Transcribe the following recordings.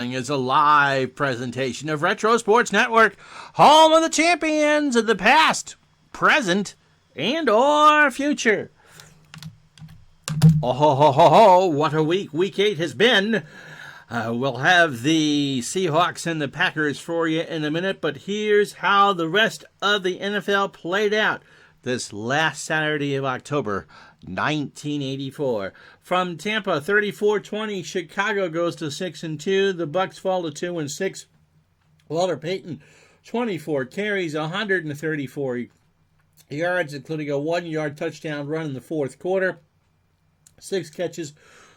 Is a live presentation of Retro Sports Network, home of the champions of the past, present, and or future. Oh, ho, ho, ho, ho, what a week. Week 8 has been. We'll have the Seahawks and the Packers for you in a minute, but here's how the rest of the NFL played out this last Saturday of October, 1984. From Tampa, 34-20, Chicago goes to 6-2. The Bucks fall to 2-6. Walter Payton, 24 carries, 134 yards, including a 1-yard touchdown run in the fourth quarter. 6 catches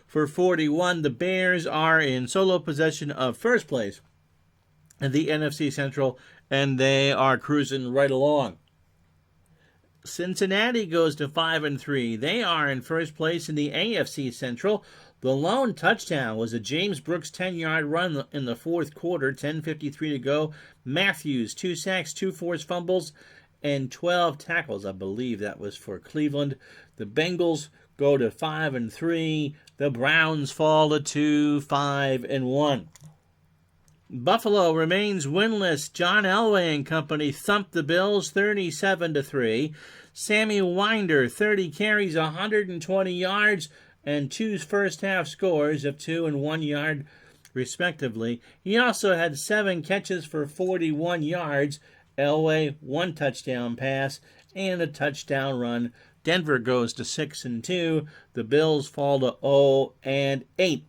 for 41. The Bears are in solo possession of first place in the NFC Central, and they are cruising right along. Cincinnati goes to 5-3. They are in first place in the AFC Central. The lone touchdown was a James Brooks 10-yard run in the fourth quarter, 10:53 to go. Matthews, 2 sacks, 2 forced fumbles, and 12 tackles. I believe that was for Cleveland. The Bengals go to 5-3. The Browns fall to 2-5-1. Buffalo remains winless. John Elway and company thumped the Bills 37-3. Sammy Winder, 30 carries, 120 yards, and 2 first-half scores of 2 and 1 yard, respectively. He also had 7 catches for 41 yards. Elway, 1 touchdown pass, and a touchdown run. Denver goes to 6-2. The Bills fall to 0-8.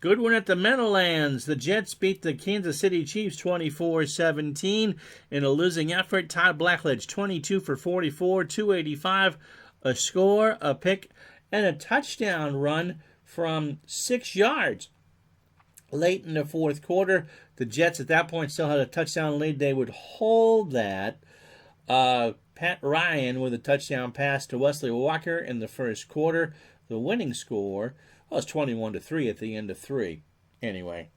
Good one at the Meadowlands. The Jets beat the Kansas City Chiefs 24-17 in a losing effort. Todd Blackledge, 22 for 44, 285, a score, a pick, and a touchdown run from 6 yards. Late in the fourth quarter, the Jets at that point still had a touchdown lead. They would hold that. Pat Ryan with a touchdown pass to Wesley Walker in the first quarter. The winning score was 21-3 at the end of 3. Anyway.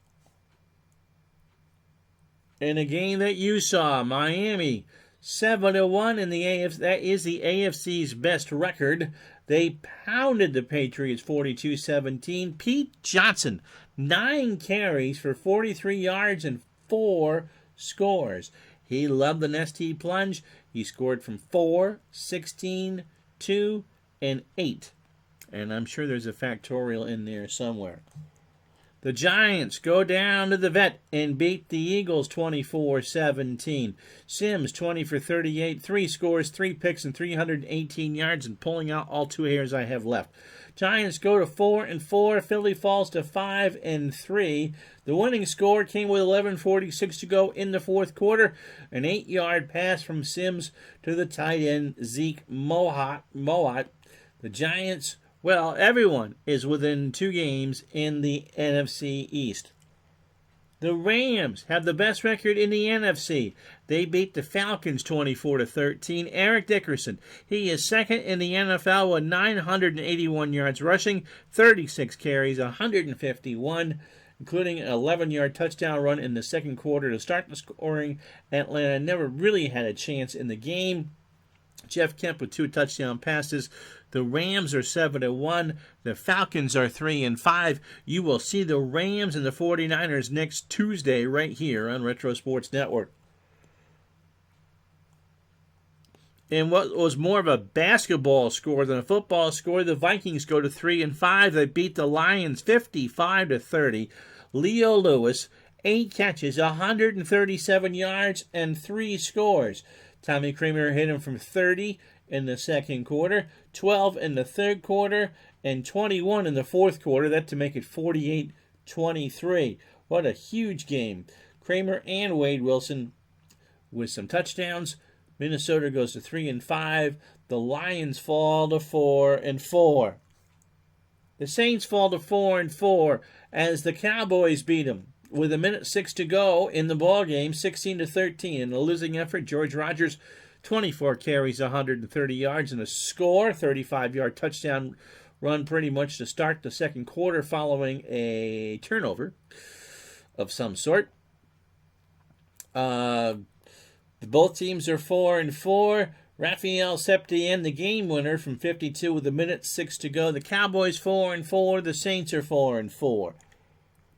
In a game that you saw, Miami 7-1 in the AFC. That is the AFC's best record. They pounded the Patriots 42-17. Pete Johnson, 9 carries for 43 yards and 4 scores. He loved the Nestea plunge. He scored from 4, 16, 2, and 8. And I'm sure there's a factorial in there somewhere. The Giants go down to the vet and beat the Eagles 24-17. Sims, 20 for 38, 3 scores, 3 picks, and 318 yards, and pulling out all 2 hairs I have left. Giants go to 4-4. Philly falls to 5-3. The winning score came with 11:46 to go in the fourth quarter. An 8-yard pass from Sims to the tight end Zeke Mowat. The Giants, well, everyone is within 2 games in the NFC East. The Rams have the best record in the NFC. They beat the Falcons 24-13. Eric Dickerson, he is second in the NFL with 981 yards rushing, 36 carries, 151, including an 11-yard touchdown run in the second quarter to start the scoring. Atlanta never really had a chance in the game. Jeff Kemp with 2 touchdown passes. The Rams are 7-1. The Falcons are 3-5. You will see the Rams and the 49ers next Tuesday right here on Retro Sports Network. In what was more of a basketball score than a football score, the Vikings go to 3-5. They beat the Lions 55-30. Leo Lewis, 8 catches, 137 yards, and 3 scores. Tommy Kramer hit him from 30 in the second quarter, 12 in the third quarter, and 21 in the fourth quarter. That to make it 48-23. What a huge game. Kramer and Wade Wilson with some touchdowns. Minnesota goes to 3-5. The Lions fall to 4-4. The Saints fall to 4-4 as the Cowboys beat them. With 1:06 to go in the ballgame, 16-13. In a losing effort, George Rogers, 24 carries, 130 yards, and a score, 35-yard touchdown run pretty much to start the second quarter following a turnover of some sort. Both teams are 4-4. Raphael Septien, the game winner from 52 with 1:06 to go. The Cowboys 4-4. The Saints are 4-4.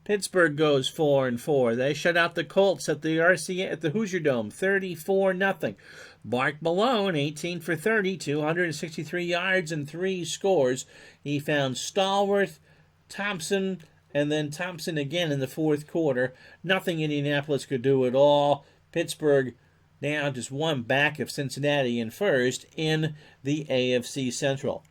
Pittsburgh goes 4-4. They shut out the Colts at the Hoosier Dome, 34-0. Mark Malone, 18 for 30, 263 yards and 3 scores. He found Stallworth, Thompson, and then Thompson again in the fourth quarter. Nothing Indianapolis could do at all. Pittsburgh now just one back of Cincinnati in first in the AFC Central.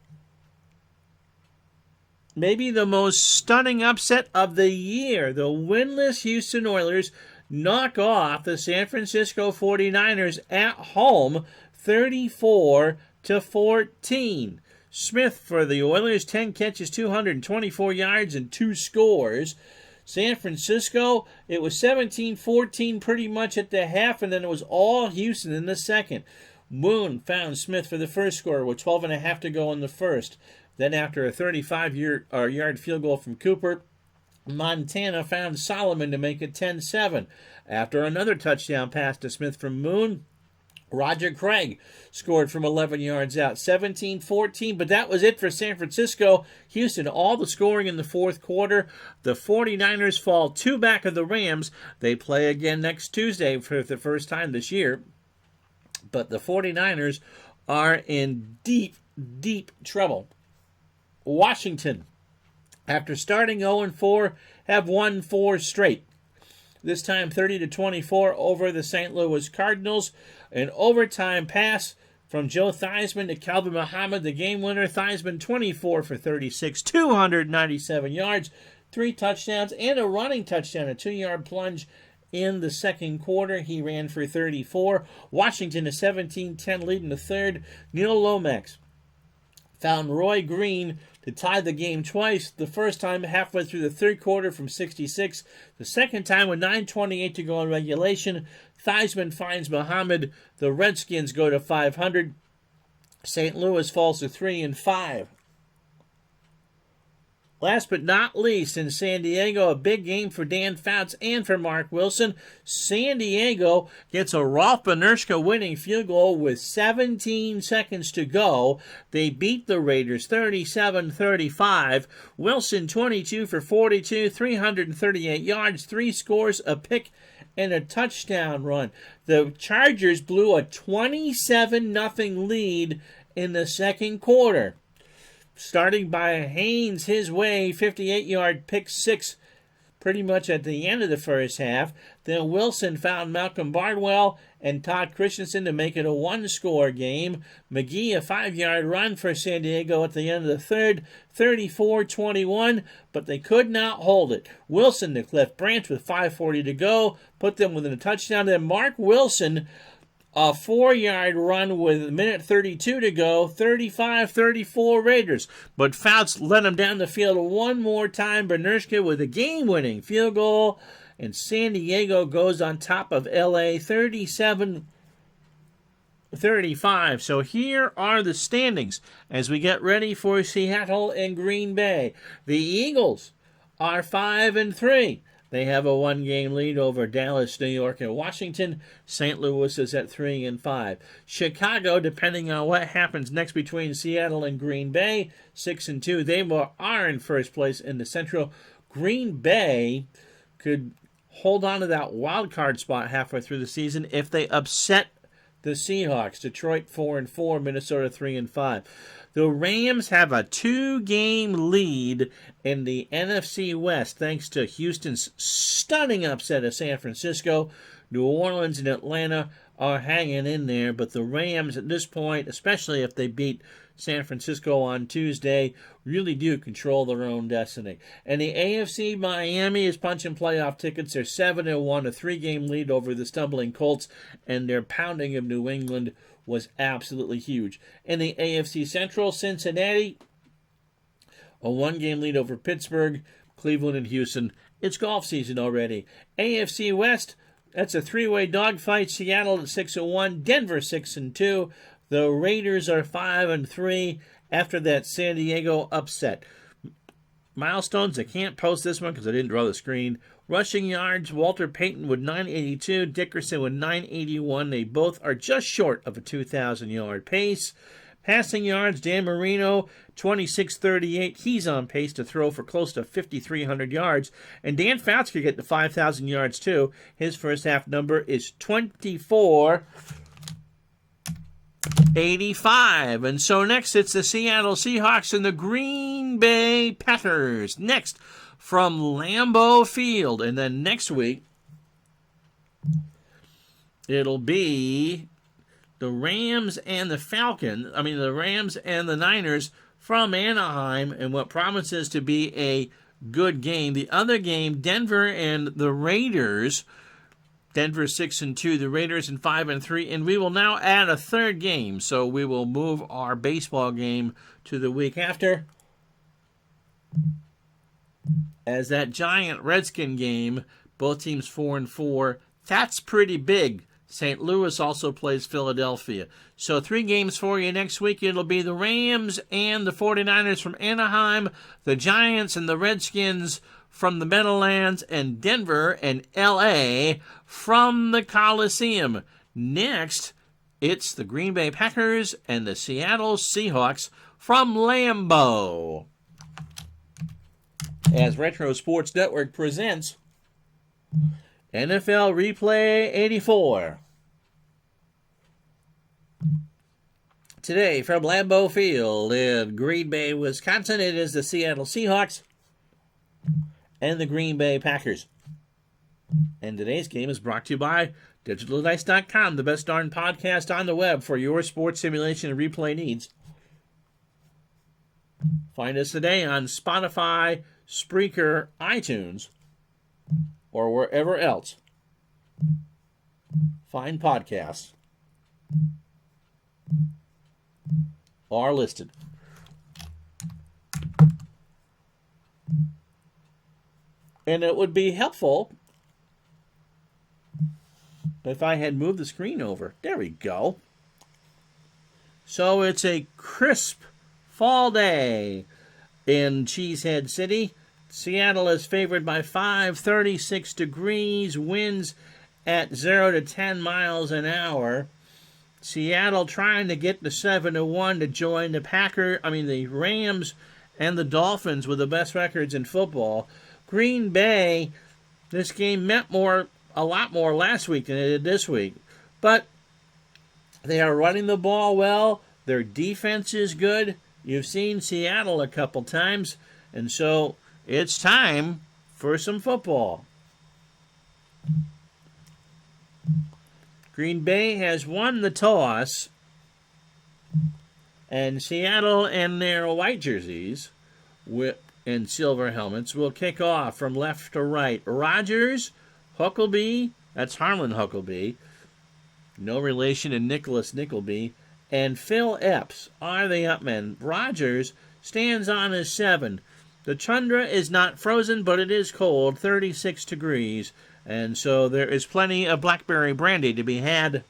Maybe the most stunning upset of the year. The winless Houston Oilers knock off the San Francisco 49ers at home 34-14. Smith for the Oilers, 10 catches, 224 yards, and 2 scores. San Francisco, it was 17-14 pretty much at the half, and then it was all Houston in the second. Moon found Smith for the first score with 12.5 to go in the first. Then after a 35-yard field goal from Cooper, Montana found Solomon to make it 10-7. After another touchdown pass to Smith from Moon, Roger Craig scored from 11 yards out, 17-14, but that was it for San Francisco. Houston, all the scoring in the fourth quarter. The 49ers fall 2 back of the Rams. They play again next Tuesday for the first time this year, but the 49ers are in deep, deep trouble. Washington, after starting 0-4, have won 4 straight. This time 30-24 over the St. Louis Cardinals. An overtime pass from Joe Theismann to Calvin Muhammad, the game winner. Theismann 24 for 36, 297 yards, 3 touchdowns, and a running touchdown, a 2-yard plunge in the second quarter. He ran for 34. Washington a 17-10 lead in the third. Neil Lomax found Roy Green to tie the game twice. The first time halfway through the third quarter from 66. The second time with 9:28 to go in regulation. Theismann finds Muhammad. The Redskins go to 500. St. Louis falls to 3-5. Last but not least, in San Diego, a big game for Dan Fouts and for Mark Wilson. San Diego gets a Rolf Benerschke winning field goal with 17 seconds to go. They beat the Raiders 37-35. Wilson 22 for 42, 338 yards, 3 scores, a pick, and a touchdown run. The Chargers blew a 27-0 lead in the second quarter. Starting by Haynes his way, 58-yard pick 6 pretty much at the end of the first half. Then Wilson found Malcolm Bardwell and Todd Christensen to make it a 1-score game. McGee, a 5-yard run for San Diego at the end of the third, 34-21, but they could not hold it. Wilson to Cliff Branch with 5:40 to go, put them within a touchdown. Then Mark Wilson, a 4-yard run with a minute 32 to go, 35-34 Raiders. But Fouts led them down the field one more time. Benerschke with a game-winning field goal. And San Diego goes on top of L.A. 37-35. So here are the standings as we get ready for Seattle and Green Bay. The Eagles are 5-3. They have a 1-game lead over Dallas, New York, and Washington. St. Louis is at 3-5. Chicago, depending on what happens next between Seattle and Green Bay, 6-2. They are in first place in the Central. Green Bay could hold on to that wild card spot halfway through the season if they upset the Seahawks. Detroit 4-4, Minnesota 3-5. The Rams have a 2-game lead in the NFC West thanks to Houston's stunning upset of San Francisco. New Orleans and Atlanta are hanging in there, but the Rams at this point, especially if they beat San Francisco on Tuesday, really do control their own destiny. And the AFC, Miami is punching playoff tickets. They're 7-1, a 3-game lead over the stumbling Colts, and their pounding of New England was absolutely huge. In the AFC Central, Cincinnati, a 1-game lead over Pittsburgh, Cleveland, and Houston. It's golf season already. AFC West, that's a 3-way dogfight. Seattle at 6-1, Denver 6-2. The Raiders are 5-3 after that San Diego upset. Milestones, I can't post this one because I didn't draw the screen. Rushing yards, Walter Payton with 982, Dickerson with 981. They both are just short of a 2,000-yard pace. Passing yards, Dan Marino, 2638. He's on pace to throw for close to 5,300 yards. And Dan Fouts could get to 5,000 yards, too. His first half number is 2485. And so next, it's the Seattle Seahawks and the Green Bay Packers. Next, from Lambeau Field. And then next week, it'll be the Rams and the Rams and the Niners from Anaheim, and what promises to be a good game. The other game, Denver and the Raiders. Denver 6-2, the Raiders in 5-3, and we will now add a third game. So we will move our baseball game to the week after, as that giant Redskin game, both teams 4-4. That's pretty big. St. Louis also plays Philadelphia. So 3 games for you next week. It'll be the Rams and the 49ers from Anaheim, the Giants and the Redskins from the Meadowlands, and Denver and L.A. from the Coliseum. Next, it's the Green Bay Packers and the Seattle Seahawks from Lambeau, as Retro Sports Network presents NFL Replay 84. Today from Lambeau Field in Green Bay, Wisconsin, it is the Seattle Seahawks and the Green Bay Packers. And today's game is brought to you by DigitalDice.com, the best darn podcast on the web for your sports simulation and replay needs. Find us today on Spotify, Spreaker, iTunes, or wherever else fine podcasts are listed. And it would be helpful if I had moved the screen over. There we go. So it's a crisp fall day in Cheesehead City. Seattle is favored by 5, 36 degrees, winds at 0 to 10 miles an hour. Seattle trying to get to 7-1 to join the Rams and the Dolphins with the best records in football. Green Bay, this game meant a lot more last week than it did this week. But they are running the ball well. Their defense is good. You've seen Seattle a couple times. And so it's time for some football. Green Bay has won the toss, and Seattle and their white jerseys and silver helmets will kick off from left to right. Rodgers, Huckleby, that's Harlan Huckleby, no relation to Nicholas Nickleby, and Phil Epps are the upmen. Rodgers stands on his 7. The tundra is not frozen, but it is cold, 36 degrees, and so there is plenty of blackberry brandy to be had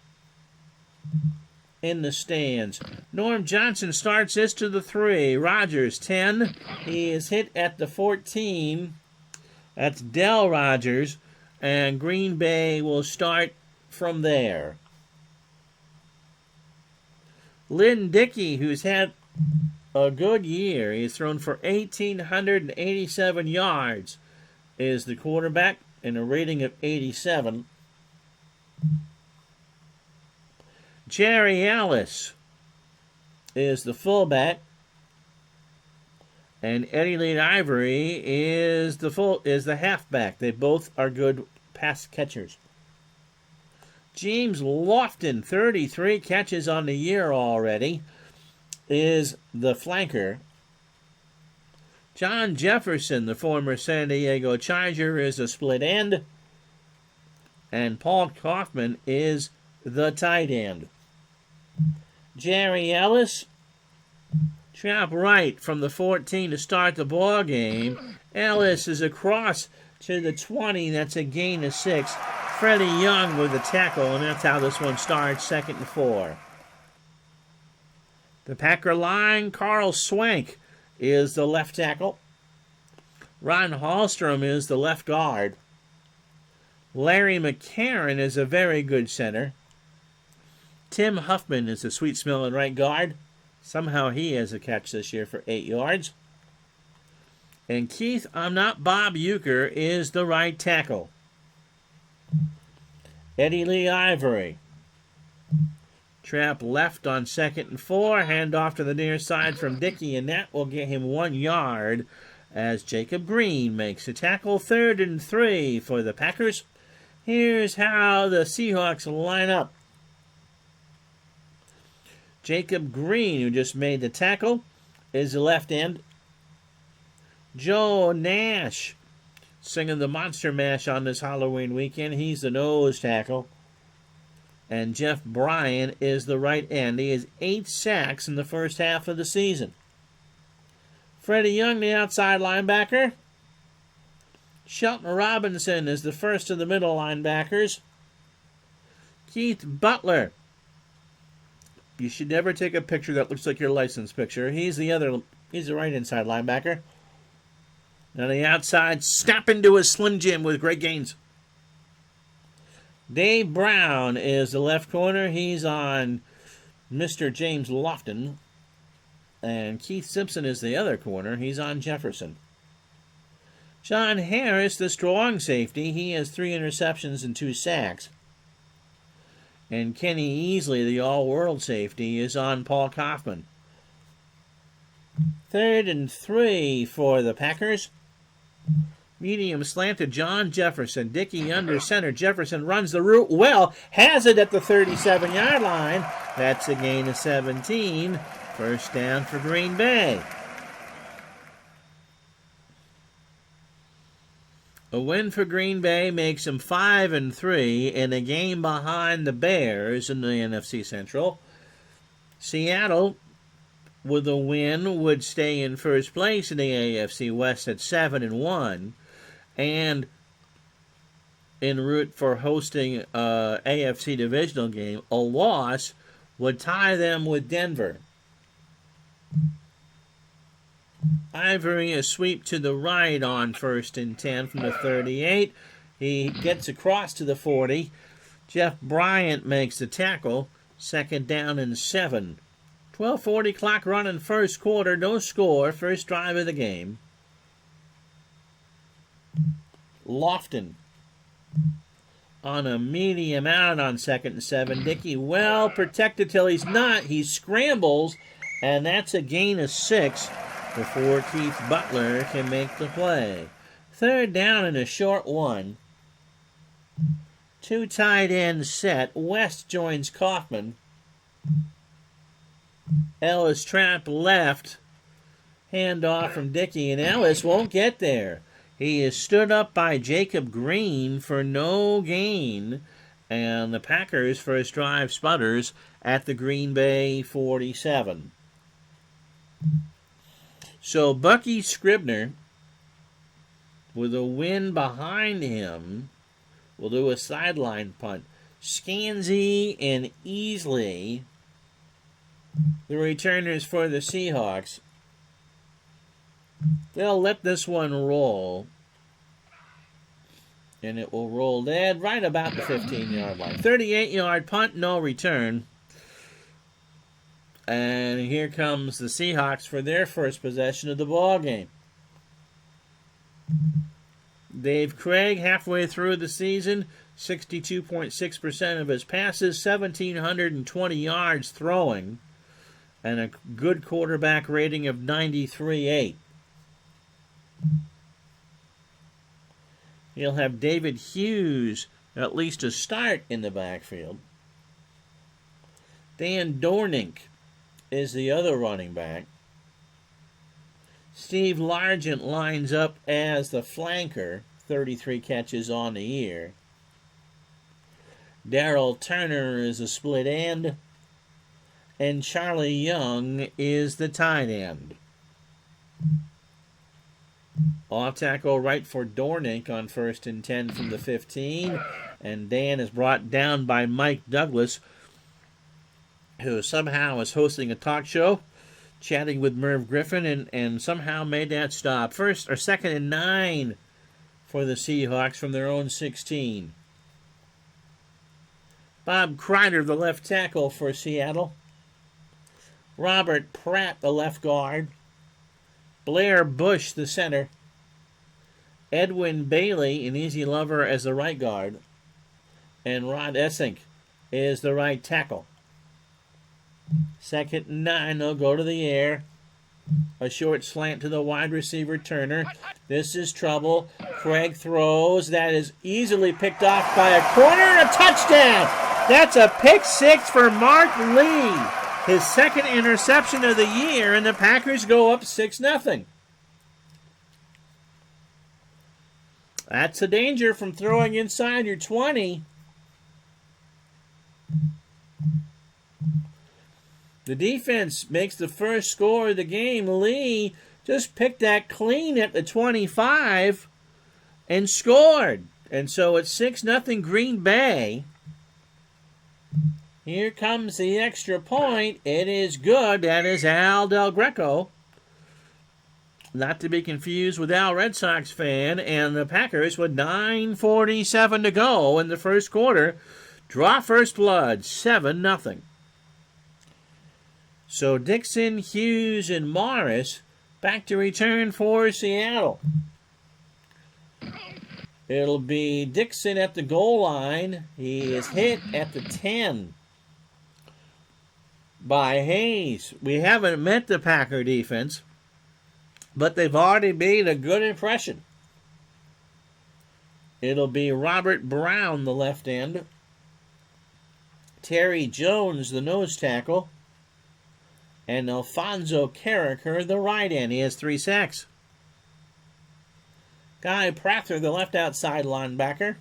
in the stands. Norm Johnson starts this to the 3. Rodgers, 10. He is hit at the 14. That's Del Rodgers, and Green Bay will start from there. Lynn Dickey, who's had a good year, he's thrown for 1,887 yards, is the quarterback, and a rating of 87. Jerry Ellis is the fullback, and Eddie Lee Ivory is the halfback. They both are good pass catchers. James Lofton, 33 catches on the year already, is the flanker. John Jefferson, the former San Diego Charger, is a split end. And Paul Kaufman is the tight end. Jerry Ellis, trap right from the 14 to start the ball game. Ellis is across to the 20. That's a gain of 6. Freddie Young with the tackle, and that's how this one starts, 2nd and 4. The Packer line, Carl Swank is the left tackle. Ron Hallstrom is the left guard. Larry McCarron is a very good center. Tim Huffman is the sweet-smelling right guard. Somehow he has a catch this year for 8 yards. And Keith, I'm not Bob Euchre, is the right tackle. Eddie Lee Ivory. Trap left on 2nd and 4. Hand off to the near side from Dickey, and that will get him 1 yard as Jacob Green makes a tackle. 3rd and 3 for the Packers. Here's how the Seahawks line up. Jacob Green, who just made the tackle, is the left end. Joe Nash, singing the Monster Mash on this Halloween weekend. He's the nose tackle. And Jeff Bryan is the right end. He has 8 sacks in the first half of the season. Freddie Young, the outside linebacker. Shelton Robinson is the first of the middle linebackers. Keith Butler. You should never take a picture that looks like your license picture. He's the right inside linebacker. On the outside, snap into a Slim Jim with great gains. Dave Brown is the left corner. He's on Mr. James Lofton. And Keith Simpson is the other corner. He's on Jefferson. John Harris, the strong safety. He has 3 interceptions and 2 sacks. And Kenny Easley, the all-world safety, is on Paul Kaufman. 3rd and 3 for the Packers. Medium slant to John Jefferson. Dickey under center. Jefferson runs the route well. Has it at the 37-yard line. That's a gain of 17. First down for Green Bay. A win for Green Bay makes them 5-3 in a game behind the Bears in the NFC Central. Seattle, with a win, would stay in first place in the AFC West at 7-1, and en route for hosting a AFC divisional game. A loss would tie them with Denver. Ivory, a sweep to the right on 1st and 10 from the 38. He gets across to the 40. Jeff Bryant makes the tackle. 2nd down and 7. 12:40 clock running first quarter. No score. First drive of the game. Lofton on a medium out on 2nd and 7. Dickey well protected till he's not. He scrambles, and that's a gain of 6 before Keith Butler can make the play. 3rd down and a short one. 2 tight ends set. West joins Kaufman. Ellis trap left. Hand off from Dickey, and Ellis won't get there. He is stood up by Jacob Green for no gain, and the Packers first drive sputters at the Green Bay 47. So Bucky Scribner, with a win behind him, will do a sideline punt. Scansey and Easley, the returners for the Seahawks, they'll let this one roll. And it will roll dead right about the 15-yard line. 38-yard punt, no return. And here comes the Seahawks for their first possession of the ball game. Dave Craig, halfway through the season, 62.6% of his passes, 1,720 yards throwing, and a good quarterback rating of 93.8. He'll have David Hughes at least to start in the backfield. Dan Dornink is the other running back. Steve Largent lines up as the flanker, 33 catches on the year. Darrell Turner is a split end, and Charlie Young is the tight end. Off tackle right for Dornink on 1st and 10 from the 15, and Dan is brought down by Mike Douglas, who somehow is hosting a talk show, chatting with Merv Griffin, and somehow made that stop. 2nd and 9 for the Seahawks from their own 16. Bob Kreider, the left tackle for Seattle. Robert Pratt, the left guard. Blair Bush, the center. Edwin Bailey, an easy lover, as the right guard. And Rod Essink is the right tackle. Second and 9, they'll go to the air. A short slant to the wide receiver, Turner. This is trouble. Craig throws. That is easily picked off by a corner and a touchdown. That's a pick six for Mark Lee. His second interception of the year, and the Packers go up 6-0. That's the danger from throwing inside your 20. The defense makes the first score of the game. Lee just picked that clean at the 25 and scored. And so it's 6-0 Green Bay. Here comes the extra point. It is good. That is Al Del Greco. Not to be confused with Al Red Sox fan. And the Packers, with 9:47 to go in the first quarter, draw first blood, 7-0. So Dixon, Hughes, and Morris back to return for Seattle. It'll be Dixon at the goal line. He is hit at the 10 by Hayes. We haven't met the Packer defense, but they've already made a good impression. It'll be Robert Brown, the left end. Terry Jones, the nose tackle. And Alfonso Carricker, the right end. He has 3 sacks. Guy Prather, the left outside linebacker.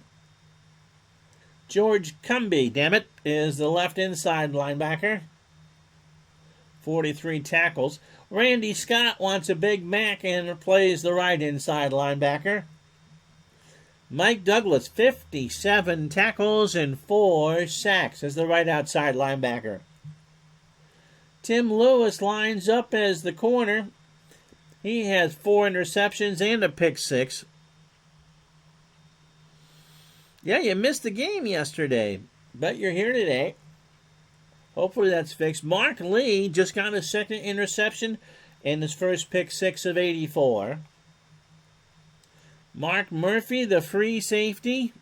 George Cumby, damn it, is the left inside linebacker. 43 tackles. Randy Scott wants a Big Mac and plays the right inside linebacker. Mike Douglas, 57 tackles and 4 sacks as the right outside linebacker. Tim Lewis lines up as the corner. He has 4 interceptions and a pick 6. Yeah, you missed the game yesterday, but you're here today. Hopefully that's fixed. Mark Lee just got his second interception and his first pick 6 of 84. Mark Murphy, the free safety.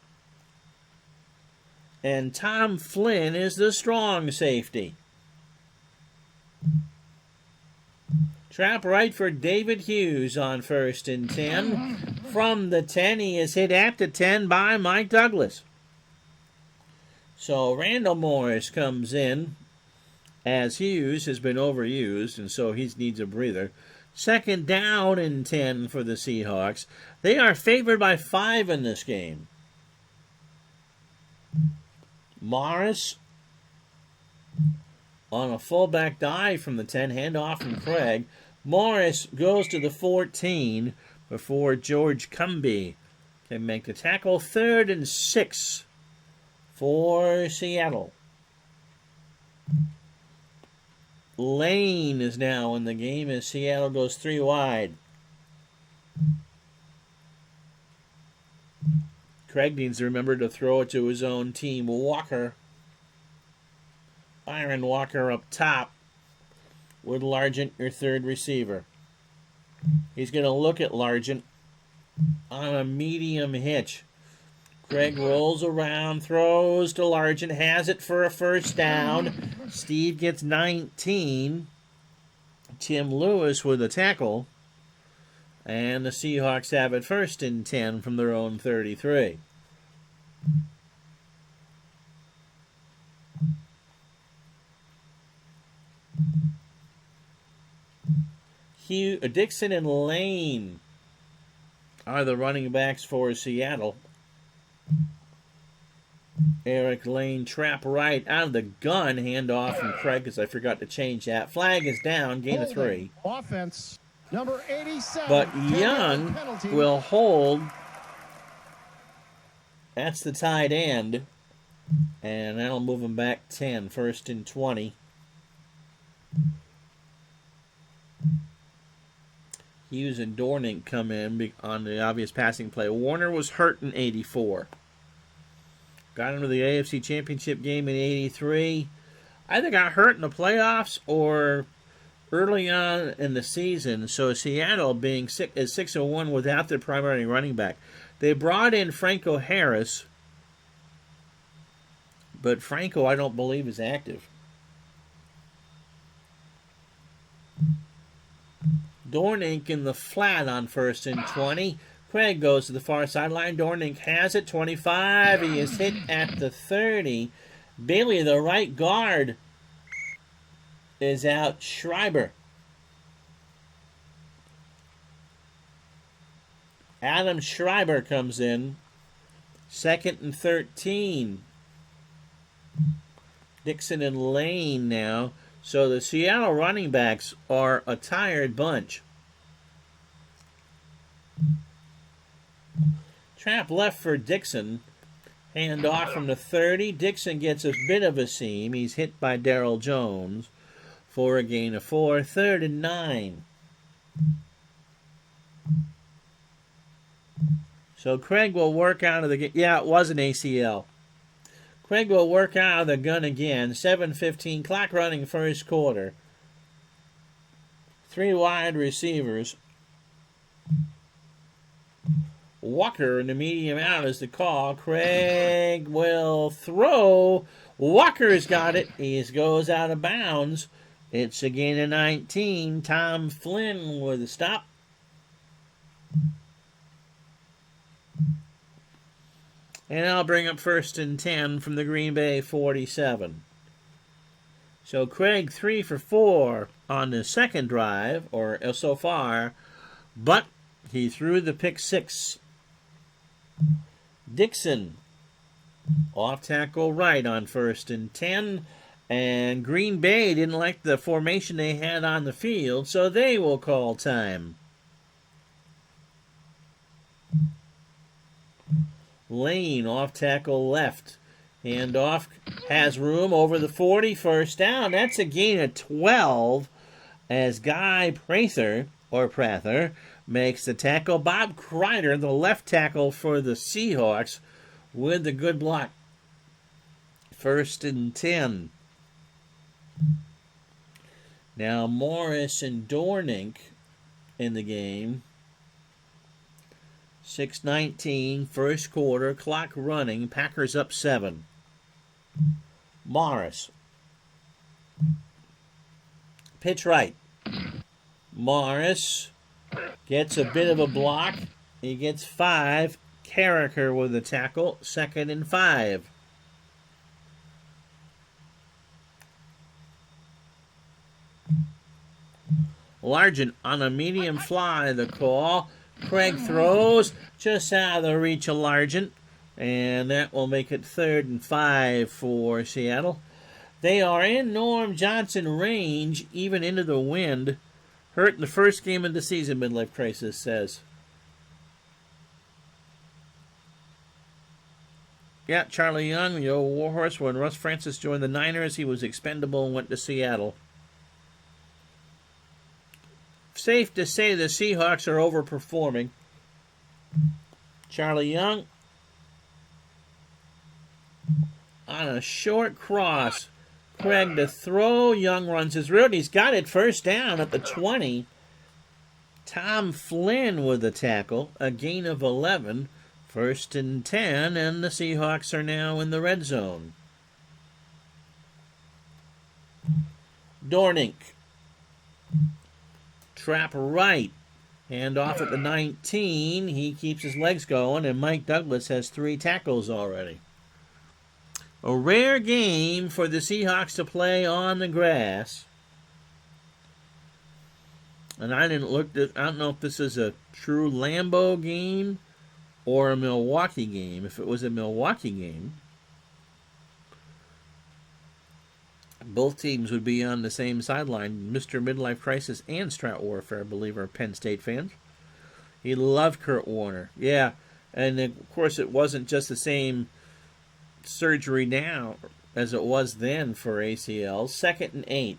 And Tom Flynn is the strong safety. Trap right for David Hughes on 1st and 10. From the 10, he is hit at the 10 by Mike Douglas. So Randall Morris comes in as Hughes has been overused, and so he needs a breather. 2nd down and 10 for the Seahawks. They are favored by 5 in this game. Morris on a fullback dive from the 10, handoff from Craig. Morris goes to the 14 before George Cumby can make the tackle. 3rd and 6 for Seattle. Lane is now in the game as Seattle goes 3 wide. Craig needs to remember to throw it to his own team. Walker. Byron Walker up top with Largent, your 3rd receiver. He's going to look at Largent on a medium hitch. Craig rolls around, throws to Largent, has it for a 1st down. Steve gets 19. Tim Lewis with a tackle. And the Seahawks have it 1st and 10 from their own 33. Dixon and Lane are the running backs for Seattle. Eric Lane, trap right out of the gun, handoff from Craig because I forgot to change that. Flag is down, gain of 3. Offense, number 87. But Young will hold. That's the tight end. And that'll move him back 10, 1st and 20. Hughes and Dornink come in on the obvious passing play. Warner was hurt in 84. Got into the AFC Championship game in 83. Either got hurt in the playoffs or early on in the season. So Seattle being 6-1 without their primary running back. They brought in Franco Harris, but Franco I don't believe is active. Dornink in the flat on 1st and 20. Craig goes to the far sideline. Dornink has it, 25. He is hit at the 30. Bailey, the right guard, is out. Schreiber. Adam Schreiber comes in. 2nd and 13. Dixon and Lane now. So the Seattle running backs are a tired bunch. Trap left for Dixon. Hand off from the 30. Dixon gets a bit of a seam. He's hit by Darryl Jones for a gain of 4. 3rd and 9. So Craig will work out of the... Yeah, it was an ACL. Craig will work out of the gun again. 7:15, clock running first quarter. 3 wide receivers. Walker in the medium out is the call. Craig will throw. Walker's got it. He goes out of bounds. It's a gain of 19. Tom Flynn with a stop. And I'll bring up 1st and 10 from the Green Bay 47. So Craig 3 for 4 on the second drive, or so far, but he threw the pick 6. Dixon off tackle right on 1st and 10, and Green Bay didn't like the formation they had on the field, so they will call time. Lane off tackle left. Handoff has room over the 40. First down. That's a gain of 12 as Guy Prather makes the tackle. Bob Kreider, the left tackle for the Seahawks, with the good block. 1st and 10. Now Morris and Dornink in the game. 6:19, first quarter, clock running, Packers up 7. Morris. Pitch right. Morris gets a bit of a block. He gets 5. Carricker with the tackle, 2nd and 5. Largent on a medium fly, the call. Craig throws just out of the reach of Largent, and that will make it 3rd and 5 for Seattle. They are in Norm Johnson range, even into the wind. Hurt in the first game of the season, Midlife Crisis says. Yeah, Charlie Young, the old warhorse. When Russ Francis joined the Niners, he was expendable and went to Seattle. Safe to say the Seahawks are overperforming. Charlie Young on a short cross. Craig to throw. Young runs his route. He's got it first down at the 20. Tom Flynn with the tackle. A gain of 11. 1st and 10. And the Seahawks are now in the red zone. Dornink. Trap right. Hand off at the 19. He keeps his legs going, and Mike Douglas has 3 tackles already. A rare game for the Seahawks to play on the grass. And I don't know if this is a true Lambeau game or a Milwaukee game. If it was a Milwaukee game, both teams would be on the same sideline. Mr. Midlife Crisis and Strat Warfare, I believe, are Penn State fans. He loved Kurt Warner. Yeah, and of course it wasn't just the same surgery now as it was then for ACL. 2nd and 8.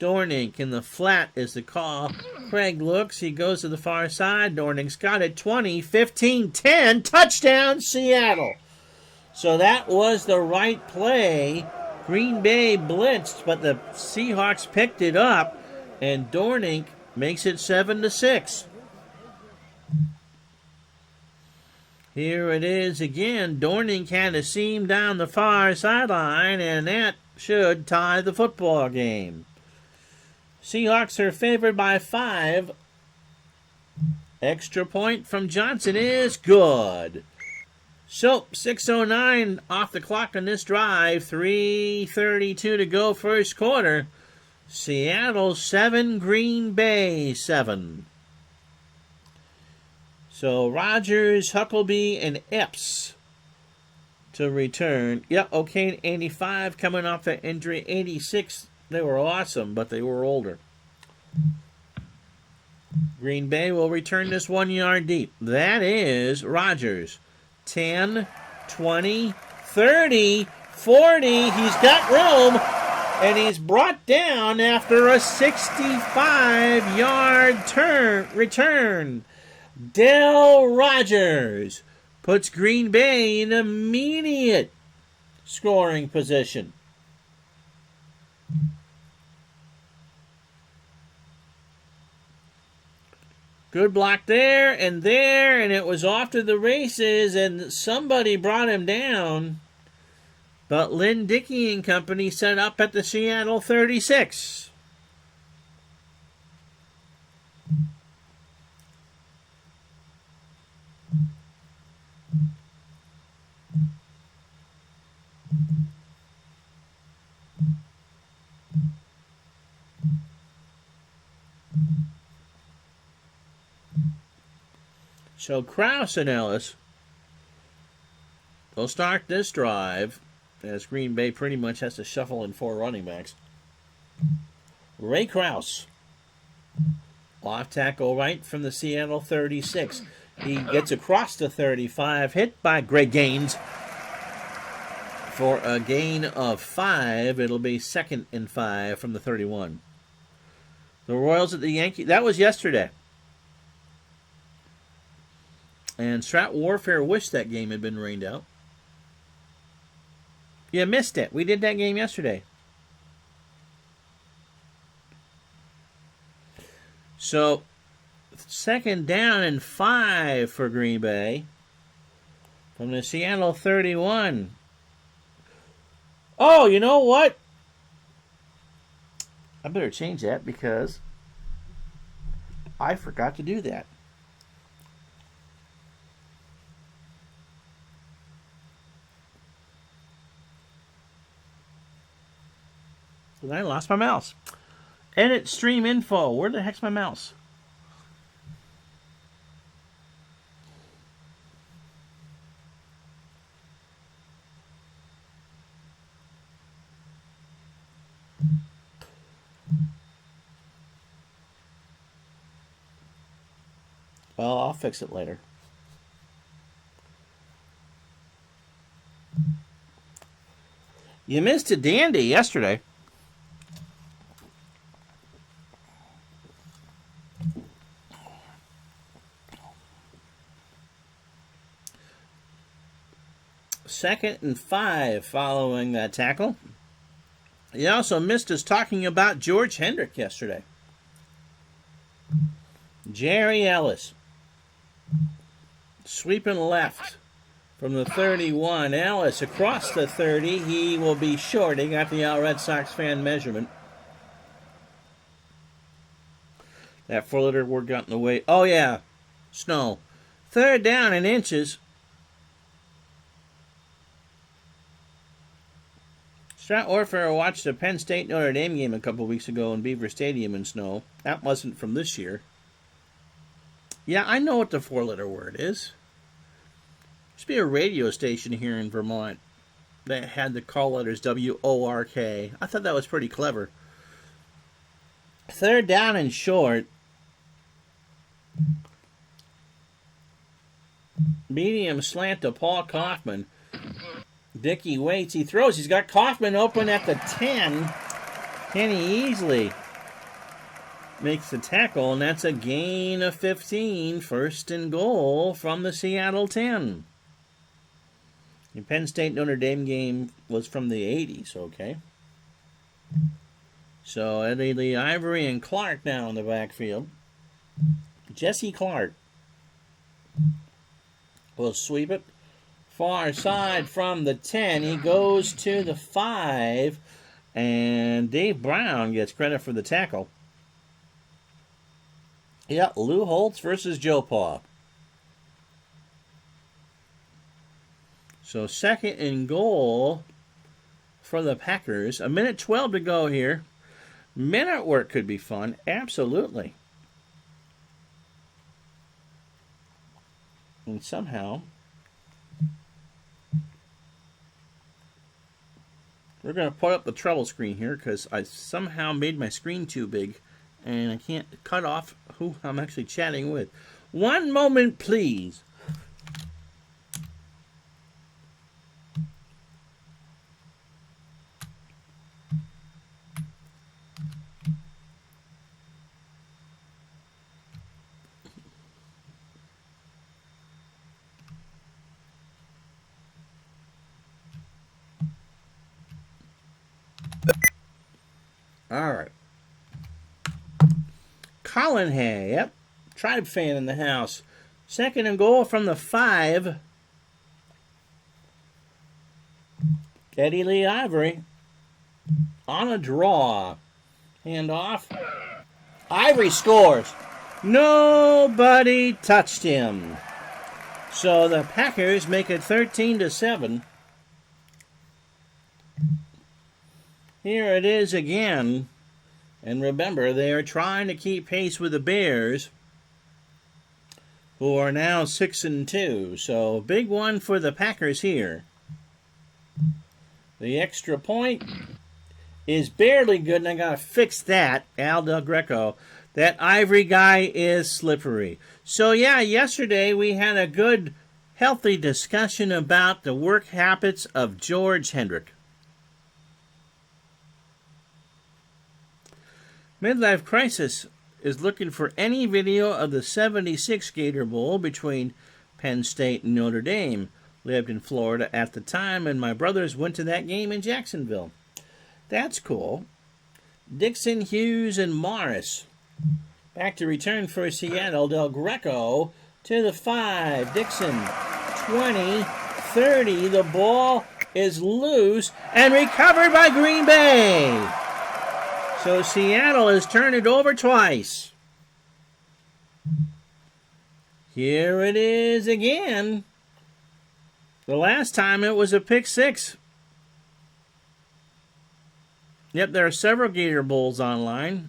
Dornink in the flat is the call. Craig looks. He goes to the far side. Dornink's got it. 20, 15, 10. Touchdown, Seattle. So that was the right play Green Bay blitzed, but the Seahawks picked it up, and Dornink makes it 7-6. Here it is again. Dornink had a seam down the far sideline, and that should tie the football game. Seahawks are favored by 5. Extra point from Johnson is good. So, 6:09 off the clock on this drive. 3:32 to go first quarter. Seattle 7, Green Bay 7. So, Rodgers, Huckleby, and Epps to return. Yep, O'Kane 85 coming off that injury. 86, they were awesome, but they were older. Green Bay will return this 1 yard deep. That is Rodgers. 10, 20, 30, 40. He's got room, and he's brought down after a 65-yard return. Del Rodgers puts Green Bay in immediate scoring position. Good block there, and it was off to the races, and somebody brought him down. But Lynn Dickey and company set up at the Seattle 36. So Krause and Ellis will start this drive, as Green Bay pretty much has to shuffle in 4 running backs. Ray Krause, off tackle right from the Seattle 36. He gets across the 35, hit by Greg Gaines for a gain of 5. It'll be 2nd and 5 from the 31. The Royals at the Yankees. That was yesterday. And Strat Warfare wished that game had been rained out. You missed it. We did that game yesterday. So, 2nd down and 5 for Green Bay from the Seattle 31. Oh, you know what? I better change that because I forgot to do that. And I lost my mouse. Edit stream info. Where the heck's my mouse? Well, I'll fix it later. You missed a dandy yesterday. Second and 5 following that tackle. He also missed us talking about George Hendrick yesterday. Jerry Ellis. Sweeping left from the 31. Ellis across the 30. He will be short. He got the Red Sox fan measurement. That 4-letter word got in the way. Oh, yeah. Snow. 3rd down and inches. Strat Warfare watched the Penn State Notre Dame game a couple weeks ago in Beaver Stadium in snow. That wasn't from this year. Yeah, I know what the 4-letter word is. There used to be a radio station here in Vermont that had the call letters W-O-R-K. I thought that was pretty clever. 3rd down and short. Medium slant to Paul Kaufman. Dickey waits. He throws. He's got Kaufman open at the 10. Kenny easily makes the tackle, and that's a gain of 15. 1st and goal from the Seattle 10. The Penn State Notre Dame game was from the 80s, okay? So Eddie Lee Ivory and Clark now in the backfield. Jesse Clark will sweep it. Far side from the 10. He goes to the 5. And Dave Brown gets credit for the tackle. Yeah, Lou Holtz versus Joe Paw. So 2nd and goal for the Packers. 1:12 to go here. Minute work could be fun. Absolutely. And somehow we're going to put up the treble screen here because I somehow made my screen too big and I can't cut off who I'm actually chatting with. One moment, please. All right. Colin Hay, yep. Tribe fan in the house. 2nd and goal from the 5. Eddie Lee Ivory on a draw. Hand off. Ivory scores. Nobody touched him. So the Packers make it 13-7. Here it is again. And remember, they are trying to keep pace with the Bears, who are now 6-2. So, big one for the Packers here. The extra point is barely good, and I got to fix that, Al Del Greco. That Ivory guy is slippery. So, yeah, yesterday we had a good, healthy discussion about the work habits of George Hendrick. Midlife Crisis is looking for any video of the 76 Gator Bowl between Penn State and Notre Dame. Lived in Florida at the time, and my brothers went to that game in Jacksonville. That's cool. Dixon, Hughes, and Morris. Back to return for Seattle. Del Greco to the 5. Dixon, 20, 30. The ball is loose and recovered by Green Bay. So Seattle has turned it over twice. Here it is again. The last time it was a pick 6. Yep, there are several Gator Bowls online,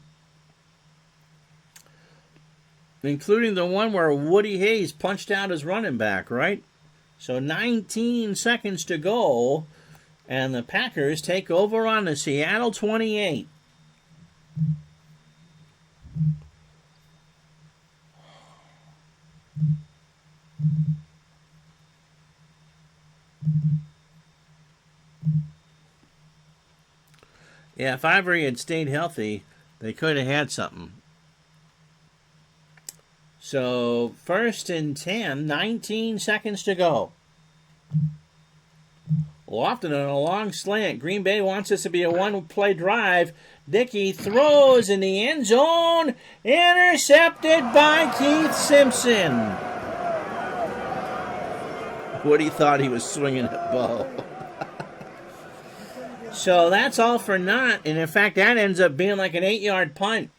including the one where Woody Hayes punched out his running back, right? So 19 seconds to go, and the Packers take over on the Seattle 28. Yeah, if Ivory had stayed healthy, they could have had something. So, 1st and 10, 19 seconds to go. Lofton on a long slant. Green Bay wants this to be a one-play drive. Dickey throws in the end zone. Intercepted by Keith Simpson. Woody thought he was swinging a bow. So that's all for naught. And in fact, that ends up being like an 8-yard punt.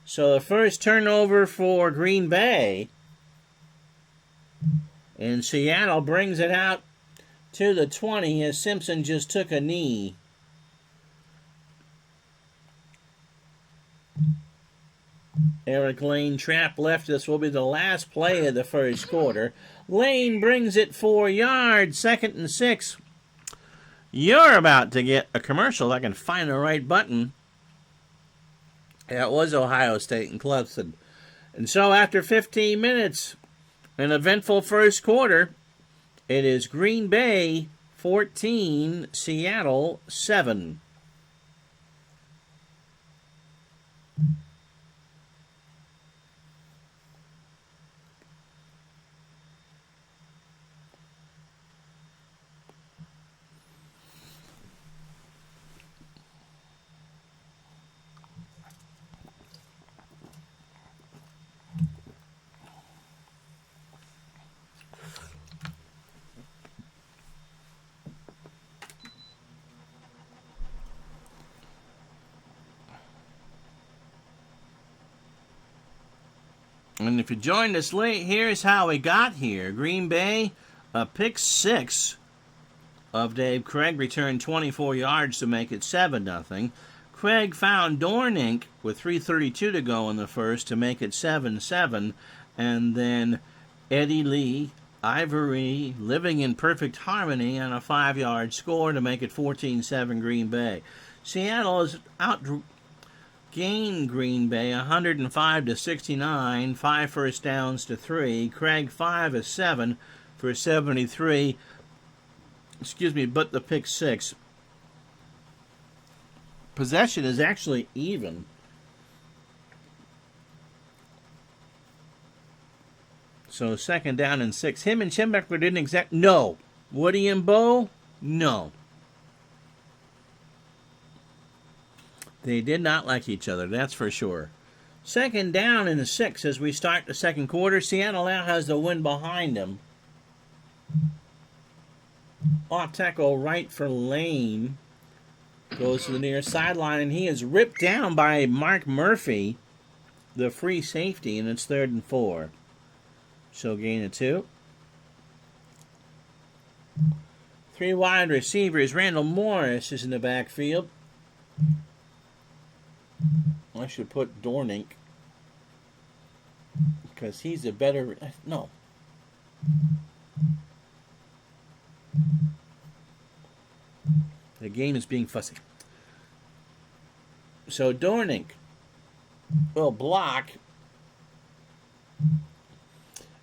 So the first turnover for Green Bay. And Seattle brings it out to the 20 as Simpson just took a knee. Eric Lane trap left. This will be the last play of the first quarter. Lane brings it 4 yards, 2nd and 6. You're about to get a commercial. I can find the right button. That was Ohio State and Clemson. And so after 15 minutes, an eventful first quarter, it is Green Bay 14, Seattle 7. And if you joined us late, here's how we got here. Green Bay, a pick 6 of Dave Craig, returned 24 yards to make it 7-0. Craig found Dornink with 3:32 to go in the first to make it 7-7. And then Eddie Lee, Ivory, living in perfect harmony on a 5-yard score to make it 14-7 Green Bay. Seattle has outgained Green Bay 105-69, 5 first downs to 3. Craig 5 of 7 for 73. But the pick 6. Possession is actually even. So 2nd down and 6. Him and Schembechler didn't No. Woody and Bo? No. They did not like each other, that's for sure. 2nd down and 6 as we start the second quarter. Seattle now has the wind behind them. Off tackle right for Lane. Goes to the near sideline, and he is ripped down by Mark Murphy, the free safety, and it's 3rd and 4. So gain of 2. 3 wide receivers. Randall Morris is in the backfield. I should put Dornink because he's a better... No. The game is being fussy. So Dornink will block,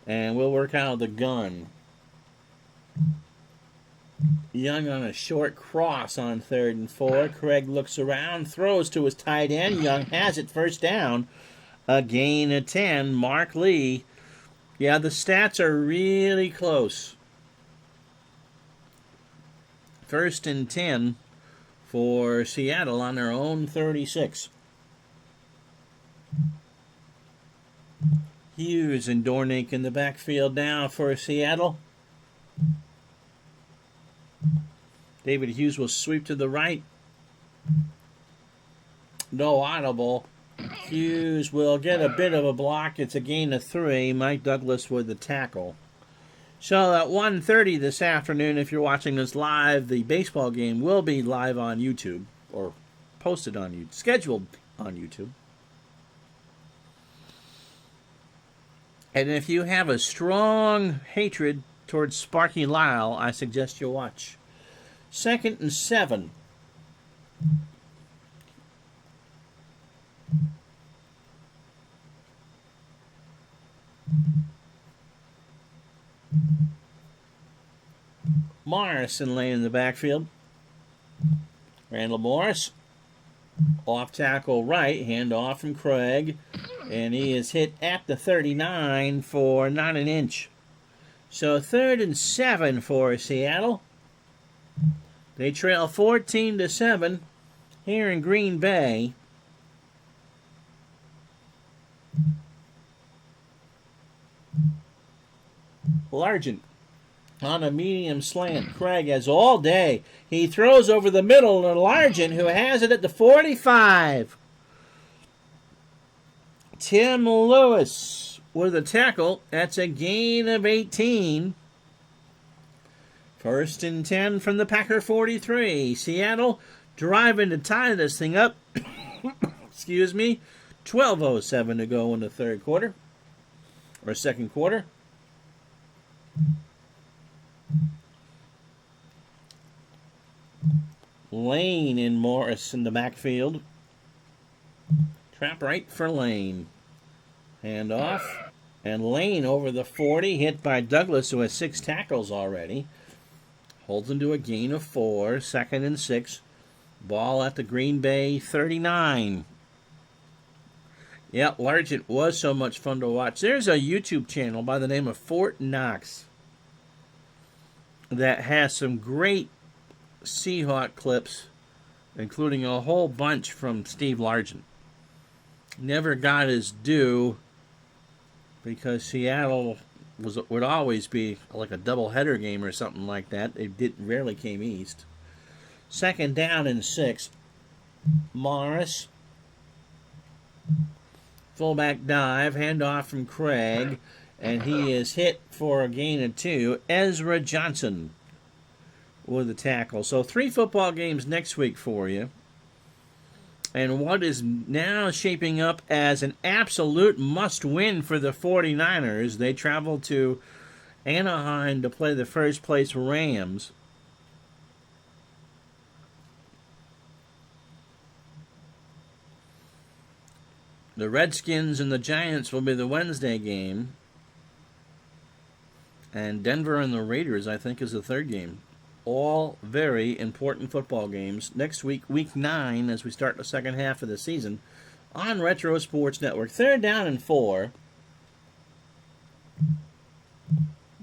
and we'll work out the gun. Young on a short cross on 3rd and 4. Craig looks around, throws to his tight end. Young has it, 1st down. A gain of 10. Mark Lee. Yeah, the stats are really close. 1st and 10 for Seattle on their own 36. Hughes and Dornink in the backfield now for Seattle. David Hughes will sweep to the right. No audible. Hughes will get a bit of a block. It's a gain of 3. Mike Douglas with the tackle. So at 1:30 this afternoon, if you're watching this live, the baseball game will be live on YouTube, or posted on YouTube, scheduled on YouTube. And if you have a strong hatred towards Sparky Lyle, I suggest you watch. 2nd and 7. Morrison laying in the backfield. Randall Morris. Off tackle right. Hand off from Craig. And he is hit at the 39 for not an inch. So 3rd and 7 for Seattle. They trail 14-7 here in Green Bay. Largent on a medium slant. Craig has all day. He throws over the middle to Largent, who has it at the 45. Tim Lewis with a tackle. That's a gain of 18. 1st and 10 from the Packer 43. Seattle driving to tie this thing up. Excuse me. 12:07 to go in the third quarter. Or second quarter. Lane and Morris in the backfield. Trap right for Lane. Hand off. And Lane over the 40. Hit by Douglas, who has 6 tackles already. Holds him to a gain of 4. 2nd and 6. Ball at the Green Bay 39. Yeah, Largent was so much fun to watch. There's a YouTube channel by the name of Fort Knox that has some great Seahawk clips, including a whole bunch from Steve Largent. Never got his due because Seattle would always be like a doubleheader game or something like that. They rarely came east. 2nd down and 6. Morris Fullback dive, handoff from Craig, and he is hit for a gain of 2. Ezra Johnson with the tackle. So 3 football games next week for you. And what is now shaping up as an absolute must-win for the 49ers. They travel to Anaheim to play the first-place Rams. The Redskins and the Giants will be the Wednesday game. And Denver and the Raiders, I think, is the third game. All very important football games. Next week, week 9, as we start the second half of the season, on Retro Sports Network. 3rd down and 4.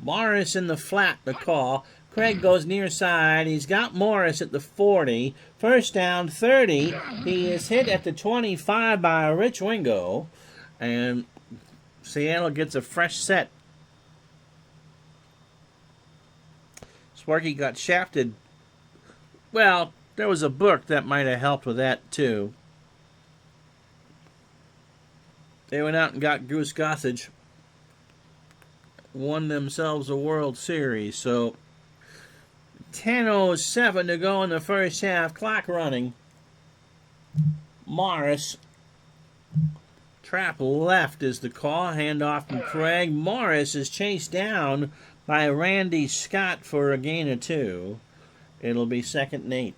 Morris in the flat, the call. Craig goes near side. He's got Morris at the 40. First down, 30. He is hit at the 25 by Rich Wingo. And Seattle gets a fresh set. Sparky got shafted. Well, there was a book that might have helped with that, too. They went out and got Goose Gossage. Won themselves a World Series. So 10:07 to go in the first half. Clock running. Morris. Trap left is the call. Handoff from Craig. Morris is chased down by Randy Scott for a gain of 2. It'll be 2nd and 8.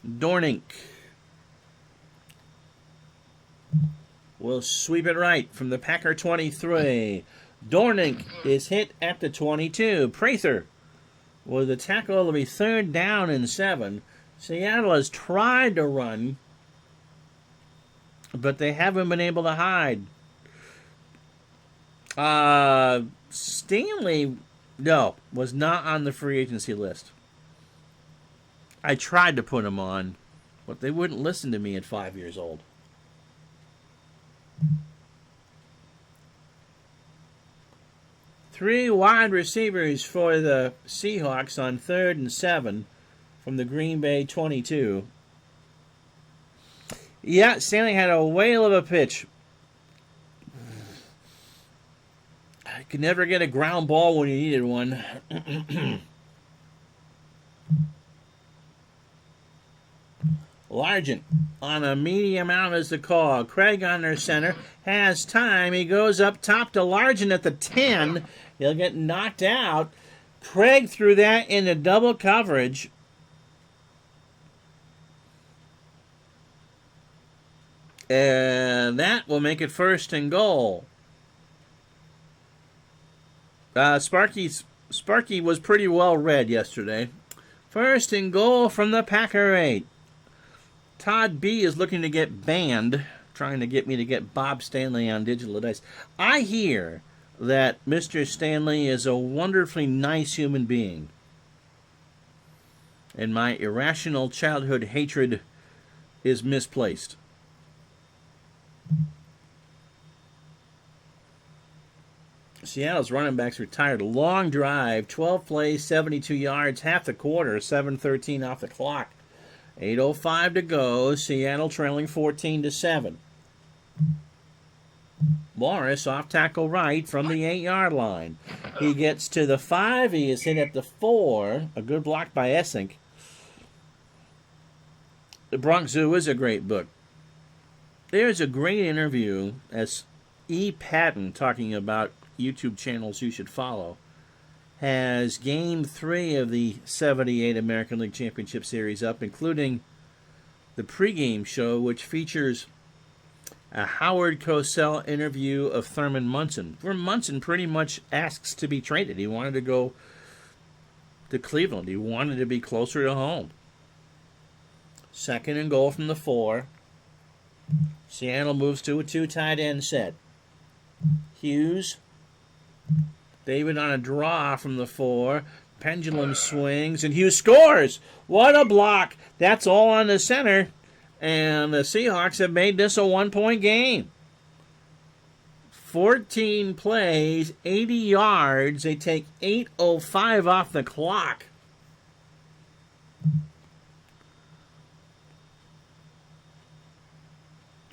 Dornink will sweep it right from the Packer 23. Dornink is hit at the 22. Prather with the tackle. It'll be 3rd down and 7. Seattle has tried to run, but they haven't been able to hide. Stanley, no, was not on the free agency list. I tried to put him on, but they wouldn't listen to me at 5 years old. Three wide receivers for the Seahawks on 3rd and 7 from the Green Bay 22. Yeah, Stanley had a whale of a pitch. I could never get a ground ball when you needed one. Largent on a medium out is the call. Craig on their center has time. He goes up top to Largent at the 10. He'll get knocked out. Craig threw that into double coverage. And that will make it 1st and goal. Sparky was pretty well read yesterday. 1st and goal from the Packer 8. Todd B is looking to get banned, trying to get me to get Bob Stanley on Digital Dice. I hear that Mr. Stanley is a wonderfully nice human being, and my irrational childhood hatred is misplaced. Seattle's running backs retired. Long drive, 12 plays, 72 yards, half the quarter, 7:13 off the clock. 8:05 to go. Seattle trailing 14-7. Morris off tackle right from the 8-yard line. He gets to the 5. He is hit at the 4. A good block by Essink. The Bronx Zoo is a great book. There's a great interview as E. Patton, talking about YouTube channels you should follow, has Game 3 of the 78 American League Championship Series up, including the pregame show, which features a Howard Cosell interview of Thurman Munson, where Munson pretty much asks to be traded. He wanted to go to Cleveland. He wanted to be closer to home. 2nd and goal from the 4. Seattle moves to a 2 tight end set. Hughes. David on a draw from the 4. Pendulum swings, and Hughes scores. What a block. That's all on the center. And the Seahawks have made this a 1-point game. 14 plays, 80 yards. They take 8:05 off the clock.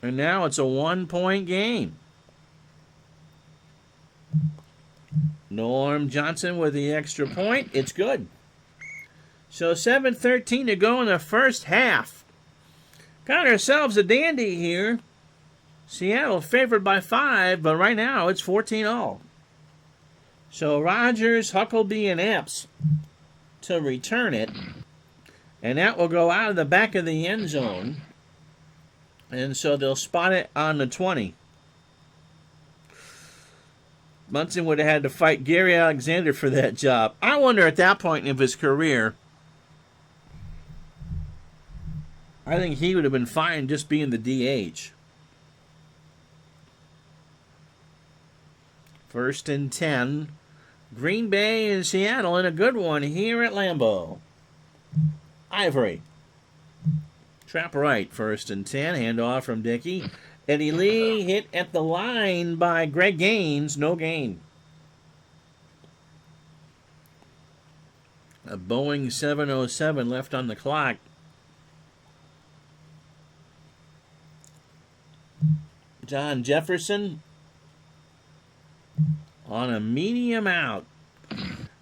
And now it's a 1-point game. Norm Johnson with the extra point. It's good. So 7:13 to go in the first half. Got ourselves a dandy here. Seattle favored by 5, but right now it's 14-all. So Rogers, Huckleby, and Epps to return it. And that will go out of the back of the end zone. And so they'll spot it on the 20. Munson would have had to fight Gary Alexander for that job. I wonder at that point of his career, I think he would have been fine just being the DH. 1st and 10. Green Bay and Seattle in a good one here at Lambeau. Ivory. Trap right, 1st and 10. Handoff from Dickey. Eddie Lee hit at the line by Greg Gaines. No gain. A Boeing 707 left on the clock. John Jefferson on a medium out.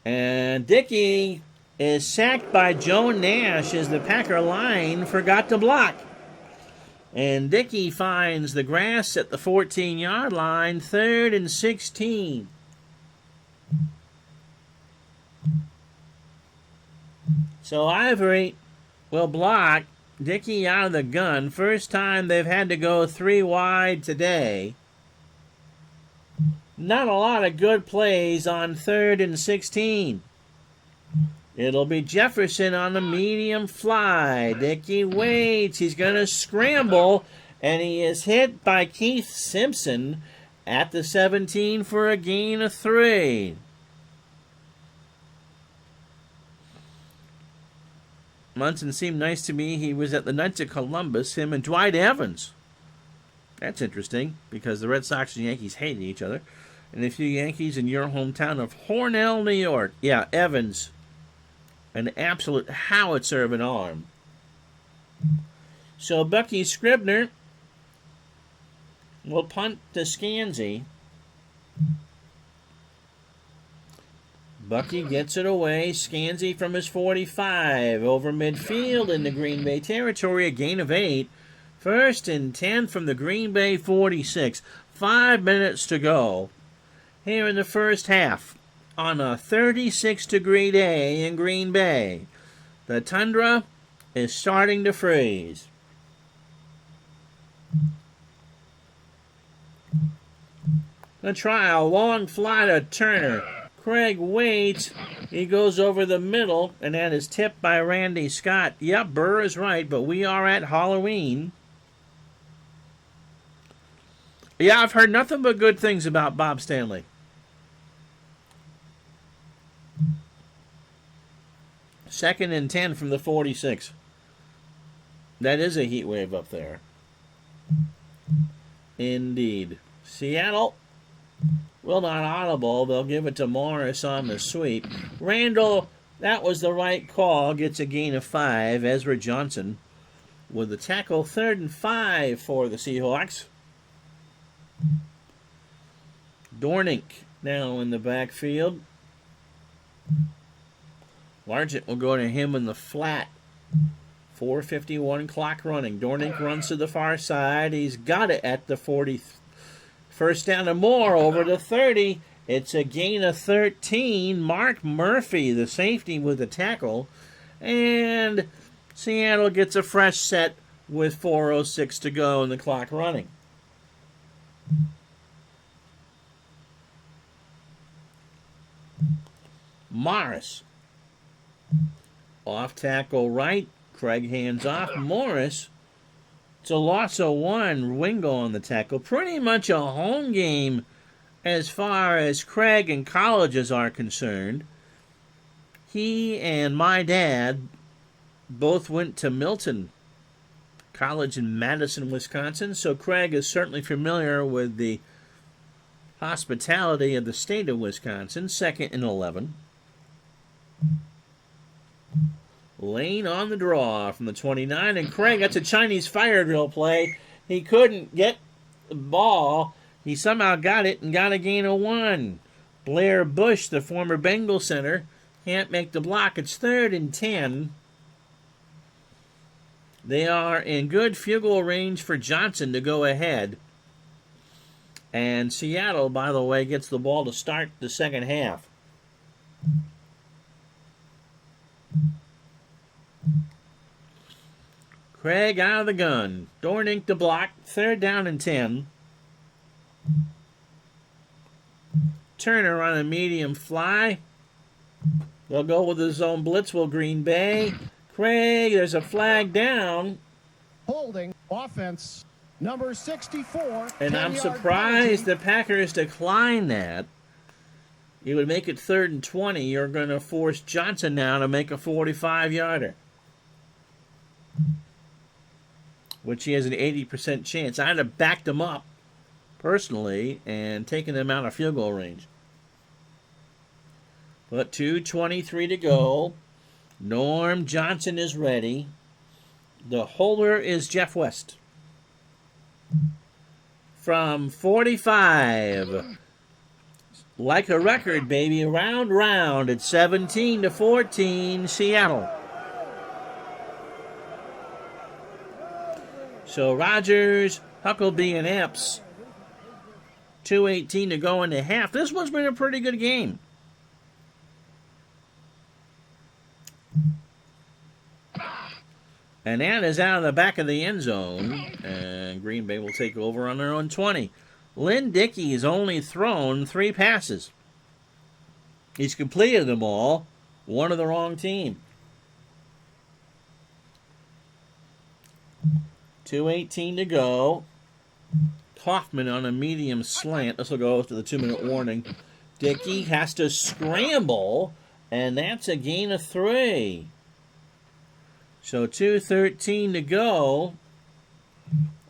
And Dickey is sacked by Joe Nash as the Packer line forgot to block. And Dickey finds the grass at the 14-yard line, 3rd and 16. So Ivory will block. Dickey out of the gun. First time they've had to go 3 wide today. Not a lot of good plays on 3rd and 16. It'll be Jefferson on the medium fly. Dickey waits. He's going to scramble. And he is hit by Keith Simpson at the 17 for a gain of 3. Munson seemed nice to me. He was at the Knights of Columbus, him and Dwight Evans. That's interesting because the Red Sox and Yankees hated each other. And a few Yankees in your hometown of Hornell, New York. Yeah, Evans. An absolute howitzer of an arm. So Bucky Scribner will punt to Scansey. Bucky gets it away. Scansey from his 45 over midfield in the Green Bay territory. A gain of 8. 1st and 10 from the Green Bay 46. 5 minutes to go here in the first half on a 36-degree day in Green Bay. The tundra is starting to freeze. The trial, long fly to Turner. Craig waits. He goes over the middle, and that is tipped by Randy Scott. Yep, Burr is right, but we are at Halloween. Yeah, I've heard nothing but good things about Bob Stanley. Second and 10 from the 46. That is a heat wave up there. Indeed. Seattle will not audible. They'll give it to Morris on the sweep. Randall, that was the right call. Gets a gain of 5. Ezra Johnson with the tackle. 3rd and 5 for the Seahawks. Dornick now in the backfield. Largent will go to him in the flat. 4:51 clock running. Dornick runs to the far side. He's got it at the 40. First down and more over to 30. It's a gain of 13. Mark Murphy, the safety, with the tackle. And Seattle gets a fresh set with 4:06 to go and the clock running. Morris. Off tackle right. Craig hands off. Morris. It's a loss of 1. Wingo on the tackle. Pretty much a home game as far as Craig and colleges are concerned. He and my dad both went to Milton College in Madison, Wisconsin, so Craig is certainly familiar with the hospitality of the state of Wisconsin. 2nd and 11. Lane on the draw from the 29, and Craig, that's a Chinese fire drill play. He couldn't get the ball. He somehow got it and got a gain of 1. Blair Bush, the former Bengal center, can't make the block. It's 3rd and 10. They are in good field goal range for Johnson to go ahead. And Seattle, by the way, gets the ball to start the second half. Craig out of the gun. Dornink to block. 3rd down and 10. Turner on a medium fly. They'll go with the zone blitz, will Green Bay. Craig, there's a flag down. Holding offense number 64. And I'm surprised the Packers declined that. You would make it 3rd and 20. You're going to force Johnson now to make a 45-yarder, which he has an 80% chance. I'd have backed them up personally and taken them out of field goal range. But 2:23 to go. Norm Johnson is ready. The holder is Jeff West. From 45. Like a record, baby. Round. It's 17-14, Seattle. So Rodgers, Huckleby, and Epps. 2:18 to go in the half. This one's been a pretty good game. And that is out of the back of the end zone. And Green Bay will take over on their own 20. Lynn Dickey has only thrown 3 passes. He's completed them all. One of the wrong team. 2:18 to go. Kaufman on a medium slant. This will go to the 2-minute warning. Dickey has to scramble, and that's a gain of 3. So 2:13 to go,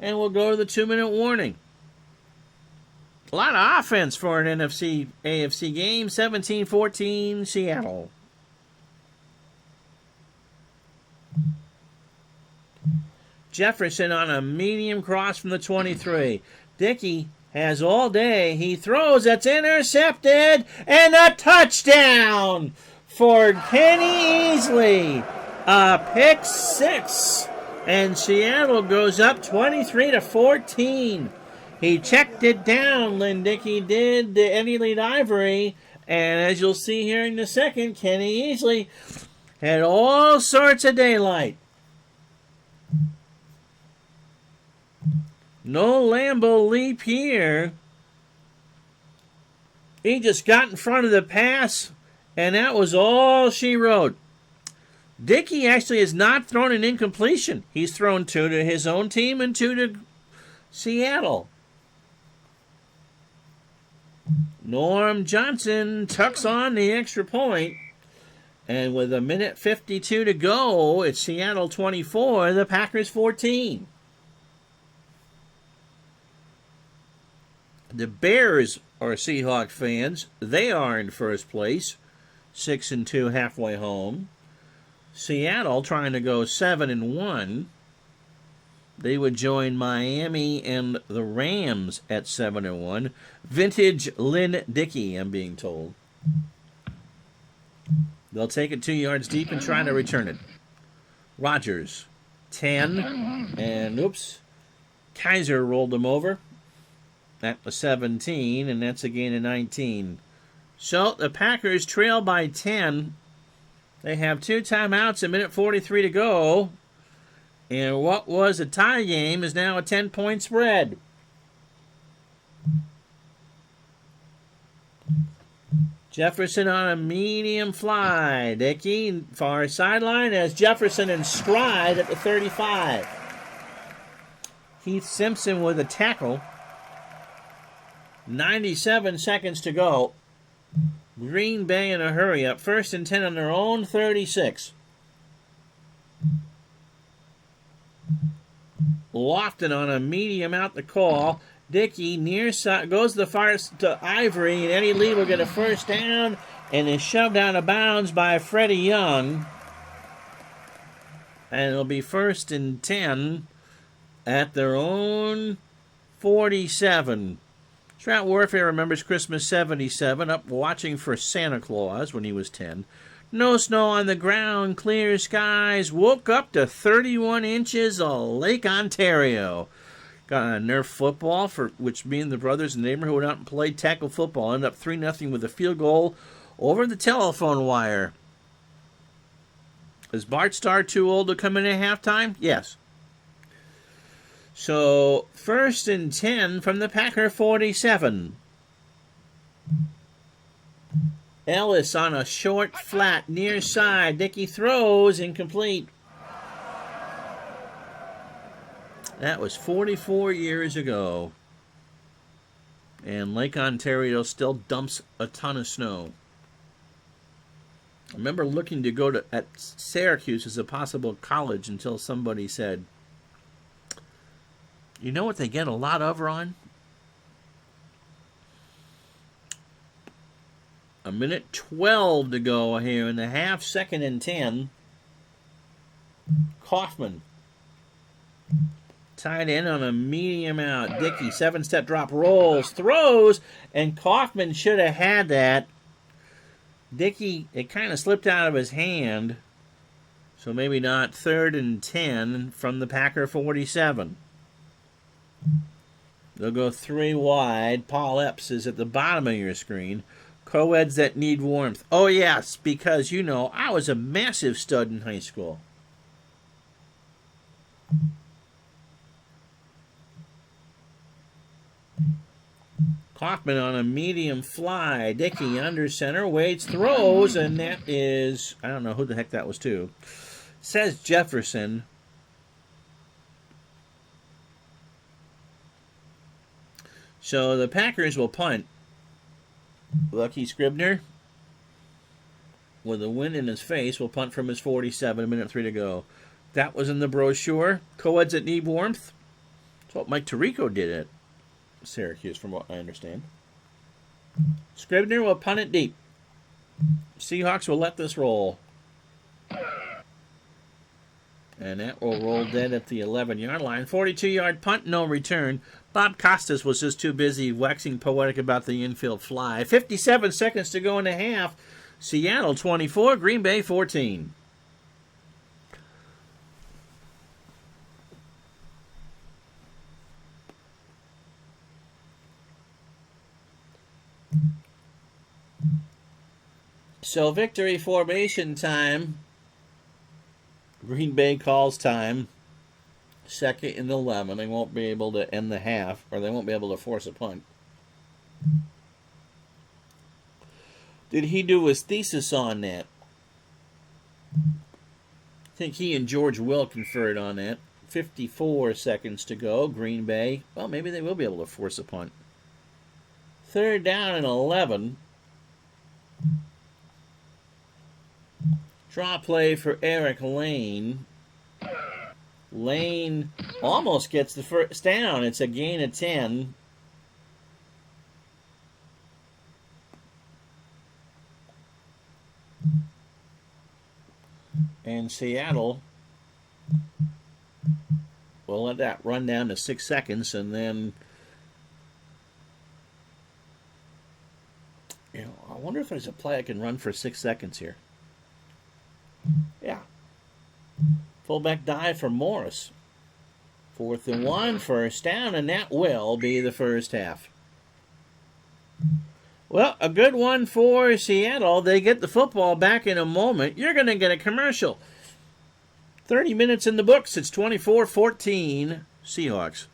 and we'll go to the 2-minute warning. A lot of offense for an NFC-AFC game. 17-14 Seattle. Jefferson on a medium cross from the 23. Dickey has all day. He throws. That's intercepted. And a touchdown for Kenny Easley. A pick 6. And Seattle goes up 23-14. He checked it down, Lynn Dickey did, to Eddie Lee Ivory. And as you'll see here in a second, Kenny Easley had all sorts of daylight. No Lambeau leap here. He just got in front of the pass, and that was all she wrote. Dickey actually has not thrown an incompletion. He's thrown 2 to his own team and 2 to Seattle. Norm Johnson tucks on the extra point. And with 1:52 to go, it's Seattle 24, the Packers 14. The Bears are Seahawk fans. They are in first place, 6-2 halfway home. Seattle trying to go 7-1. They would join Miami and the Rams at 7-1. Vintage Lynn Dickey, I'm being told. They'll take it 2 yards deep and try to return it. Rodgers, 10. And, oops, Kaiser rolled them over. That was 17, and that's a gain of 19. So the Packers trail by 10. They have 2 timeouts, 1:43 to go. And what was a tie game is now a 10-point spread. Jefferson on a medium fly. Dickey, far sideline, as Jefferson in stride at the 35. Heath Simpson with a tackle. 97 seconds to go. Green Bay in a hurry up. 1st and 10 on their own 36. Lofton on a medium out the call. Dickey near side goes the far to Ivory, and Eddie Lee will get a first down and is shoved out of bounds by Freddie Young. And it'll be 1st and 10 at their own 47. Strat Warfare remembers Christmas 77, up watching for Santa Claus when he was 10. No snow on the ground, clear skies, woke up to 31 inches of Lake Ontario. Got a Nerf football, for which me and the brothers in the neighborhood went out and played tackle football. Ended up 3-0 with a field goal over the telephone wire. Is Bart Starr too old to come in at halftime? Yes. So, 1st and 10 from the Packer 47. Ellis on a short, flat, near side. Dickey throws, incomplete. That was 44 years ago. And Lake Ontario still dumps a ton of snow. I remember looking to go at Syracuse as a possible college until somebody said, you know what they get a lot of, Ron? A minute 12 to go here in the half, 2nd and 10. Kaufman. Tied in on a medium out. Dickey, 7-step drop, rolls, throws, and Kaufman should have had that. Dickey, it kind of slipped out of his hand. So maybe not. 3rd and 10 from the Packer 47. They'll go 3 wide. Paul Epps is at the bottom of your screen. Co-eds that need warmth. Oh, yes, because, you know, I was a massive stud in high school. Kaufman on a medium fly. Dickey under center. Waits, throws, and that is, I don't know who the heck that was to. Says Jefferson. So the Packers will punt. Lucky Scribner, with a win in his face, will punt from his 47, 1:03 to go. That was in the brochure. Co-eds that need warmth. That's what Mike Tirico did at Syracuse, from what I understand. Scribner will punt it deep. Seahawks will let this roll. And that will roll dead at the 11-yard line. 42-yard punt, no return. Bob Costas was just too busy waxing poetic about the infield fly. 57 seconds to go in the half. Seattle 24, Green Bay 14. So victory formation time. Green Bay calls time. 2nd and 11. They won't be able to end the half, or they won't be able to force a punt. Did he do his thesis on that? I think he and George Will conferred on that. 54 seconds to go. Green Bay. Well, maybe they will be able to force a punt. 3rd down and 11. Draw play for Eric Lane. Lane almost gets the first down. It's a gain of 10. And Seattle will let that run down to 6 seconds, and then, you know, I wonder if there's a play I can run for 6 seconds here. Yeah. Fullback dive for Morris. 4th and 1, 1st down, and that will be the first half. Well, a good one for Seattle. They get the football back in a moment. You're going to get a commercial. 30 minutes in the books. It's 24-14 Seahawks.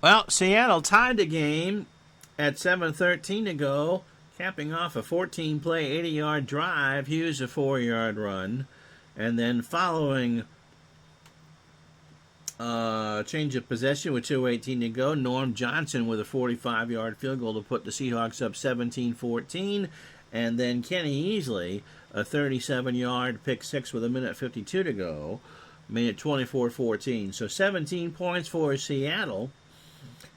Well, Seattle tied the game at 7:13 to go. Capping off a 14-play, 80-yard drive, Hughes a 4-yard run. And then following change of possession with 2:18 to go, Norm Johnson with a 45-yard field goal to put the Seahawks up 17-14. And then Kenny Easley, a 37-yard pick six with 1:52 to go, made it 24-14. So 17 points for Seattle.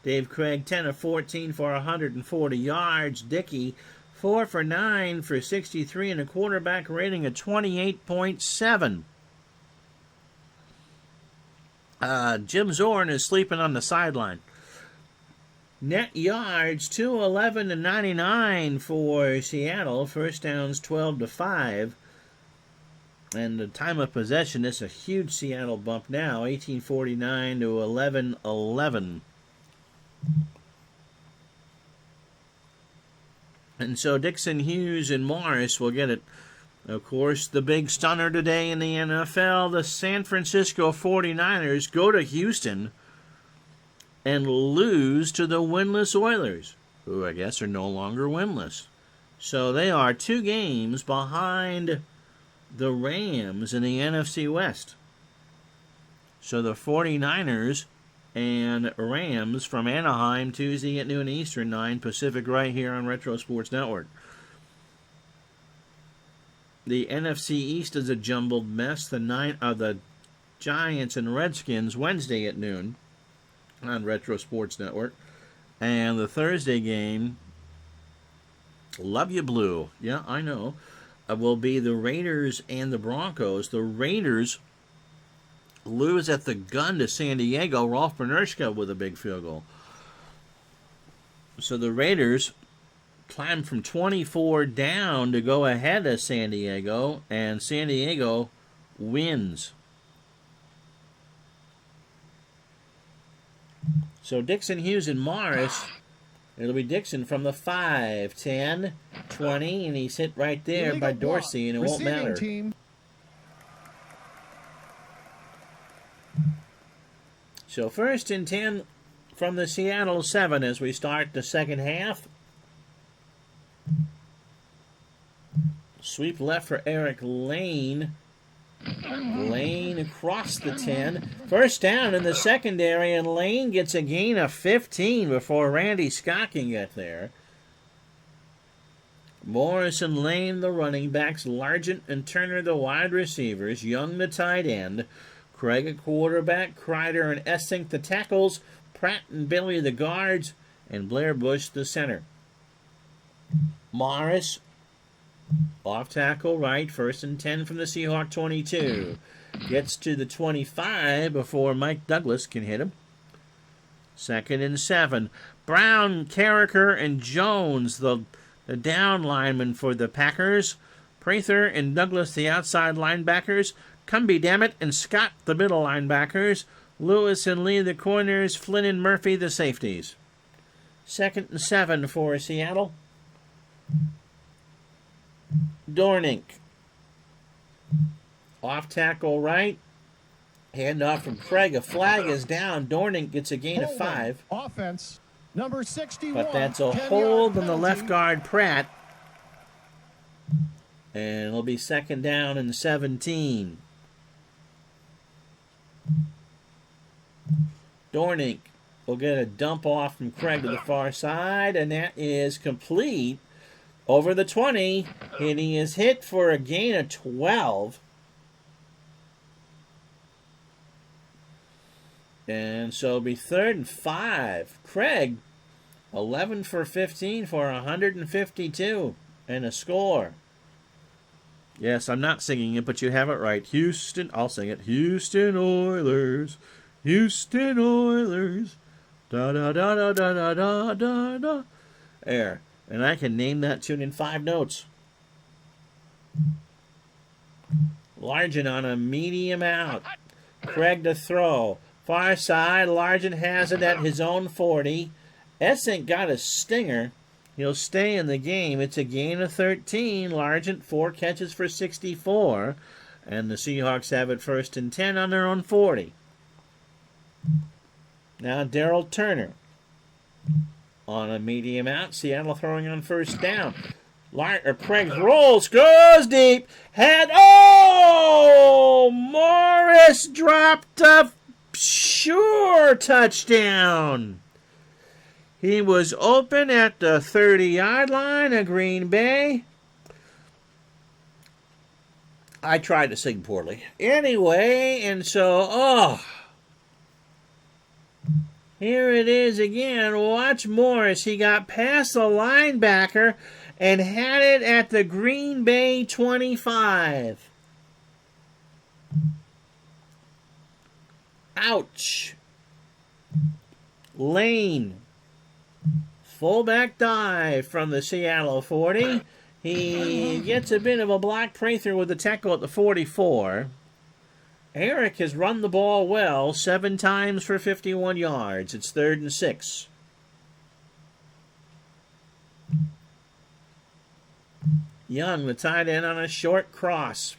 Dave Craig, 10 of 14 for 140 yards. Dickey, 4 for 9 for 63 and a quarterback rating of 28.7. Jim Zorn is sleeping on the sideline. Net yards, 211 to 99 for Seattle. First downs, 12 to 5. And the time of possession, this is a huge Seattle bump now, 1849 to 11:11. And so Dixon, Hughes, and Morris will get it. Of course, the big stunner today in the NFL, the San Francisco 49ers go to Houston and lose to the winless Oilers, who I guess are no longer winless. So they are 2 games behind the Rams in the NFC West. So the 49ers and Rams from Anaheim, Tuesday at noon Eastern, 9 Pacific, right here on Retro Sports Network. The NFC East is a jumbled mess. The Giants and Redskins Wednesday at noon on Retro Sports Network. And the Thursday game, love you blue, yeah, I know, will be the Raiders and the Broncos. The Raiders lose at the gun to San Diego. Rolf Benirschke with a big field goal. So the Raiders climb from 24 down to go ahead of San Diego, and San Diego wins. So Dixon, Hughes, and Morris, it'll be Dixon from the 5, 10, 20, and he's hit right there by Dorsey, and it won't matter. Team. So 1st and 10 from the Seattle 7 as we start the second half. Sweep left for Eric Lane. Lane across the 10. First down in the secondary, and Lane gets a gain of 15 before Randy Scott can get there. Morris and Lane, the running backs. Largent and Turner, the wide receivers. Young, the tight end. Craig, a quarterback. Kreider and Essink, the tackles. Pratt and Billy, the guards. And Blair Bush, the center. Morris, off tackle right, 1st and 10 from the Seahawk 22. Gets to the 25 before Mike Douglas can hit him. 2nd and 7. Brown, Carricker, and Jones, the down linemen for the Packers. Prather and Douglas, the outside linebackers. Cumby, Dammit, and Scott, the middle linebackers. Lewis and Lee, the corners. Flynn and Murphy, the safeties. 2nd and 7 for Seattle. Dornink, off tackle right. Handoff from Craig. A flag is down. Dornink gets a gain of 5. Offense, number 61. But that's a hold on the left guard, Pratt. And it'll be 2nd down and 17. Dornink will get a dump off from Craig to the far side, and that is complete. Over the 20, and he is hit for a gain of 12. And so it'll be 3rd and 5. Craig, 11 for 15 for 152 and a score. Yes, I'm not singing it, but you have it right. Houston, I'll sing it. Houston Oilers, Houston Oilers, da da da da da da da da da. There. And I can name that tune in 5 notes. Largent on a medium out. Craig to throw. Far side. Largent has it at his own 40. Essink got a stinger. He'll stay in the game. It's a gain of 13. Largent, 4 catches for 64. And the Seahawks have it 1st and 10 on their own 40. Now Daryl Turner. on a medium out. Seattle throwing on first down. Craig rolls, goes deep. Morris dropped a sure touchdown. He was open at the 30-yard line of Green Bay. I tried to sing poorly. Anyway, and so, here it is again. Watch Morris. He got past the linebacker and had it at the Green Bay 25. Ouch. Lane. Fullback dive from the Seattle 40. He gets a bit of a block breakthrough with the tackle at the 44. Eric has run the ball well, 7 times for 51 yards. It's 3rd and 6. Young, the tight end, on a short cross.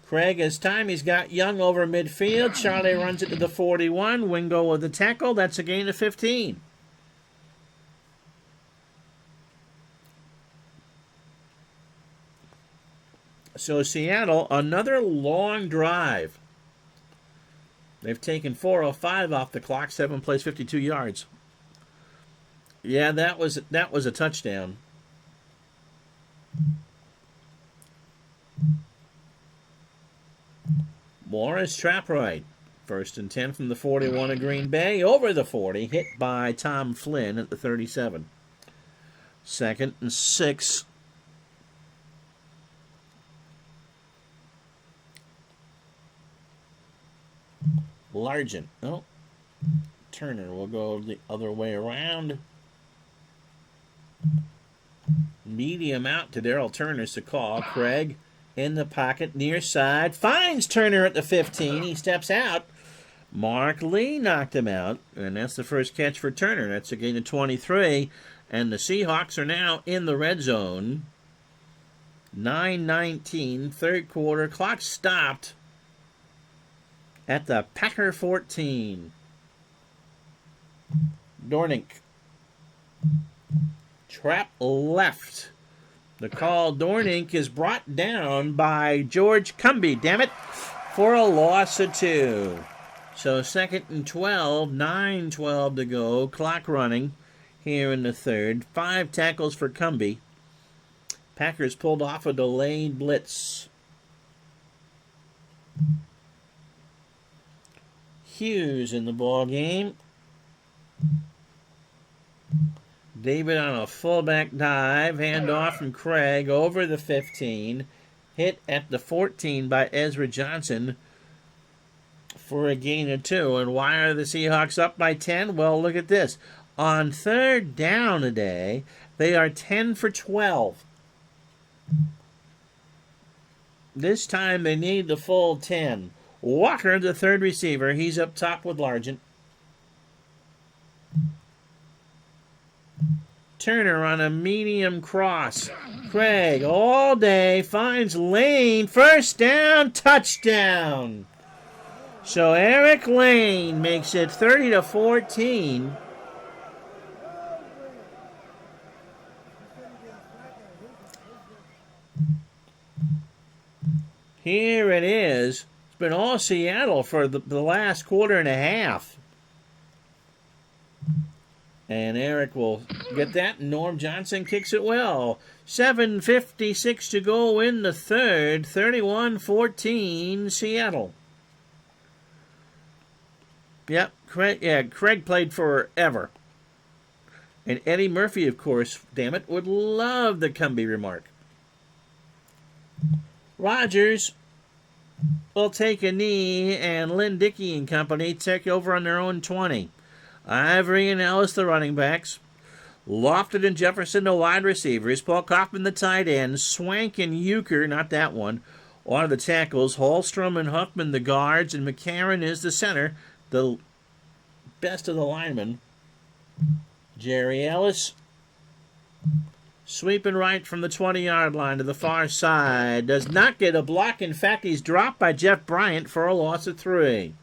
Craig has time. He's got Young over midfield. Charlie runs it to the 41. Wingo with the tackle. That's a gain of 15. So Seattle, another long drive. They've taken 4:05 off the clock. 7 plays, 52 yards. Yeah, that was a touchdown. Morris trap right. 1st and 10 from the 41 of Green Bay. Over the 40. Hit by Tom Flynn at the 37. 2nd and 6. Largent. Oh. Turner will go the other way around. Medium out to Daryl Turner's to call. Craig in the pocket, near side. Finds Turner at the 15. He steps out. Mark Lee knocked him out. And that's the first catch for Turner. That's a gain of 23. And the Seahawks are now in the red zone. 9:19, 3rd quarter. Clock stopped at the Packer 14. Dornink. Trap left. The call, Dornink, is brought down by George Cumby, damn it, for a loss of 2. So 2nd and 12, 9:12 to go. Clock running here in the 3rd. 5 tackles for Cumby. Packers pulled off a delayed blitz. Hughes in the ball game. David on a fullback dive. Handoff from Craig over the 15. Hit at the 14 by Ezra Johnson for a gain of 2. And why are the Seahawks up by 10? Well, look at this. On 3rd down today, they are 10 for 12. This time they need the full 10. Walker, the 3rd receiver. He's up top with Largent. Turner on a medium cross. Craig all day finds Lane. 1st down, touchdown. So Eric Lane makes it 30-14. Here it is. It's been all Seattle for the last quarter and a half. And Eric will get that. Norm Johnson kicks it well. 7:56 to go in the 3rd. 31-14 Seattle. Yep, Craig played forever. And Eddie Murphy, of course, damn it, would love the Cumby remark. Rodgers will take a knee, and Lynn Dickey and company take over on their own 20. Ivory and Ellis, the running backs. Lofton and Jefferson, the wide receivers. Paul Kaufman, the tight end. Swank and Euchre, not that one, on the tackles. Hallstrom and Huffman, the guards. And McCarron is the center, the best of the linemen. Jerry Ellis sweeping right from the 20-yard line to the far side. Does not get a block. In fact, he's dropped by Jeff Bryant for a loss of 3.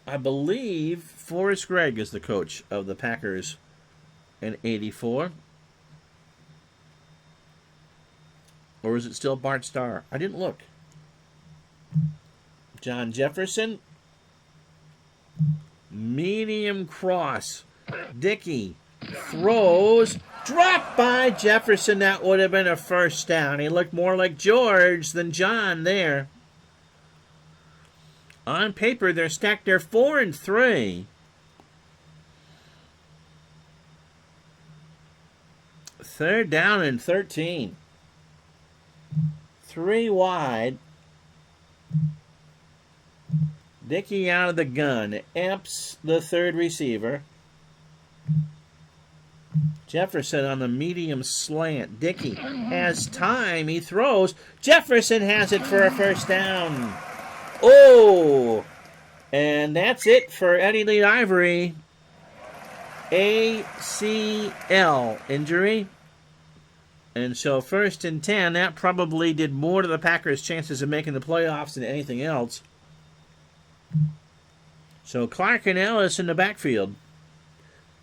I believe Forrest Gregg is the coach of the Packers in 84. Or is it still Bart Starr? I didn't look. John Jefferson. Medium cross. Dickey throws. Dropped by Jefferson. That would have been a first down. He looked more like George than John there. On paper, they're stacked. They're 4-3. Third down and 13. 3 wide. Dickey out of the gun. Epps, the third receiver. Jefferson on the medium slant. Dickey has time. He throws. Jefferson has it for a first down. Oh! And that's it for Eddie Lee Ivory. ACL injury. And so 1st and 10, that probably did more to the Packers' chances of making the playoffs than anything else. So Clark and Ellis in the backfield.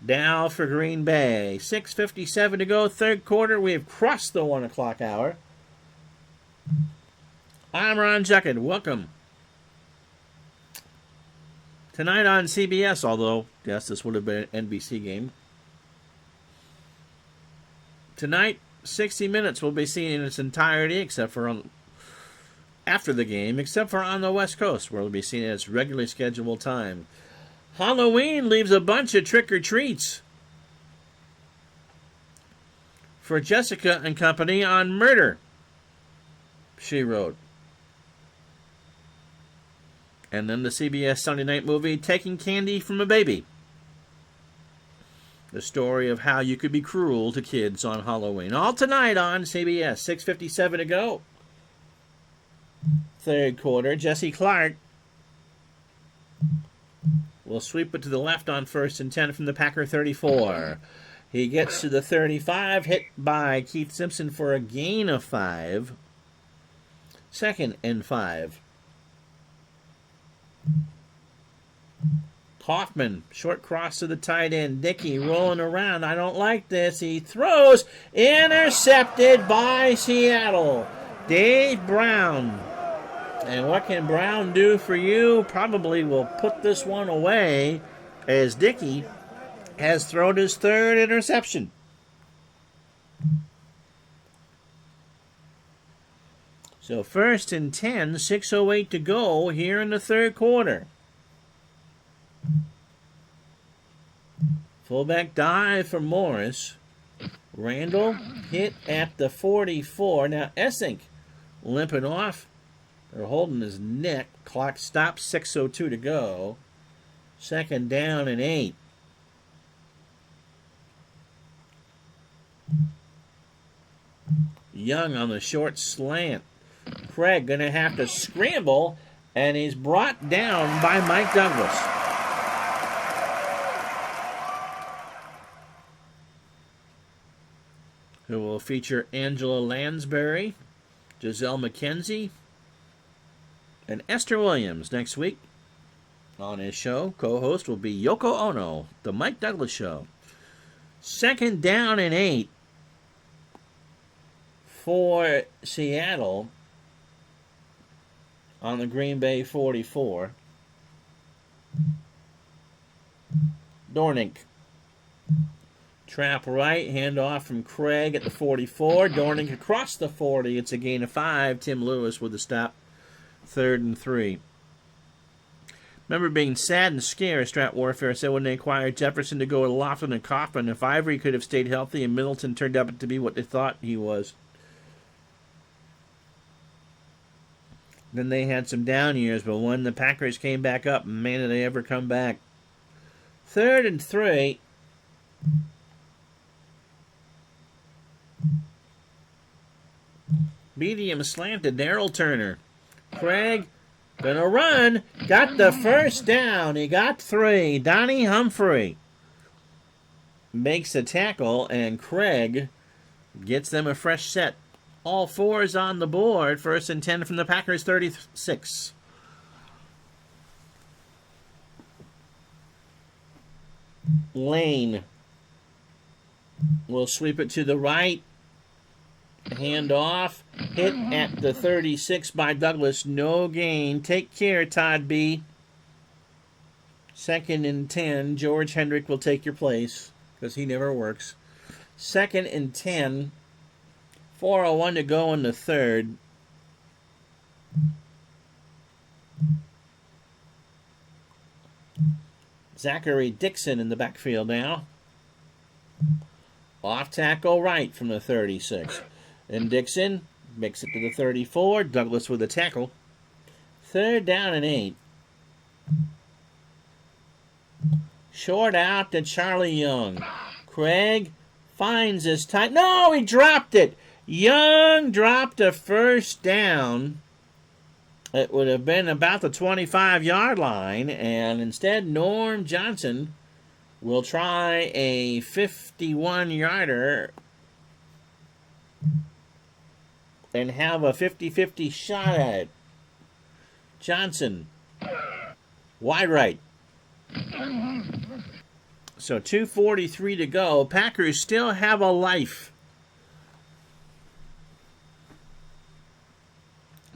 Dow for Green Bay. 6:57 to go, third quarter. We have crossed the 1 o'clock hour. I'm Ron Juckett. Welcome. Tonight on CBS, although, yes, this would have been an NBC game. Tonight, 60 Minutes will be seen in its entirety, except for after the game, except for on the West Coast, where it'll be seen at its regularly scheduled time. Halloween leaves a bunch of trick-or-treats for Jessica and company on Murder, she wrote. And then the CBS Sunday night movie, Taking Candy from a Baby. The story of how you could be cruel to kids on Halloween. All tonight on CBS. 6:57 to go. Third quarter. Jesse Clark will sweep it to the left on 1st and 10 from the Packer 34. He gets to the 35, hit by Keith Simpson for a gain of 5. 2nd and 5. Hoffman, short cross to the tight end. Dickey rolling around. I don't like this. He throws. Intercepted by Seattle. Dave Brown. And what can Brown do for you? Probably will put this one away as Dickey has thrown his 3rd interception. So 1st and 10, 6:08 to go here in the third quarter. Fullback dive for Morris. Randall hit at the 44. Now Essink limping off. They're holding his neck. Clock stops. 6:02 to go. 2nd down and 8. Young on the short slant. Craig going to have to scramble, and he's brought down by Mike Douglas. Who will feature Angela Lansbury, Giselle McKenzie, and Esther Williams next week. On his show, co-host will be Yoko Ono, The Mike Douglas Show. 2nd down and 8 for Seattle on the Green Bay 44. Dornick. Trap right, handoff from Craig at the 44. Dornick across the 40. It's a gain of 5. Tim Lewis with the stop. 3rd and 3. Remember being sad and scared, Strat Warfare said when they acquired Jefferson to go to Lofton and Kaufman. If Ivory could have stayed healthy and Middleton turned out to be what they thought he was. Then they had some down years, but when the Packers came back up, man, did they ever come back. 3rd and 3. Medium slanted, Darrell Turner. Craig gonna run. Got the first down. He got 3. Donnie Humphrey makes a tackle, and Craig gets them a fresh set. All 4s on the board. 1st and 10 from the Packers 36. Lane will sweep it to the right. Hand off. Hit at the 36 by Douglas. No gain. Take care, Todd B. 2nd and 10. George Hendrick will take your place because he never works. 2nd and 10. 4:01 to go in the third. Zachary Dixon in the backfield now. Off tackle right from the 36. And Dixon makes it to the 34. Douglas with a tackle. 3rd down and 8. Short out to Charlie Young. Craig finds his tight. No, he dropped it. Young dropped a first down. It would have been about the 25-yard line, and instead Norm Johnson will try a 51-yarder and have a 50-50 shot at it. Johnson, wide right. So 2:43 to go. Packers still have a life.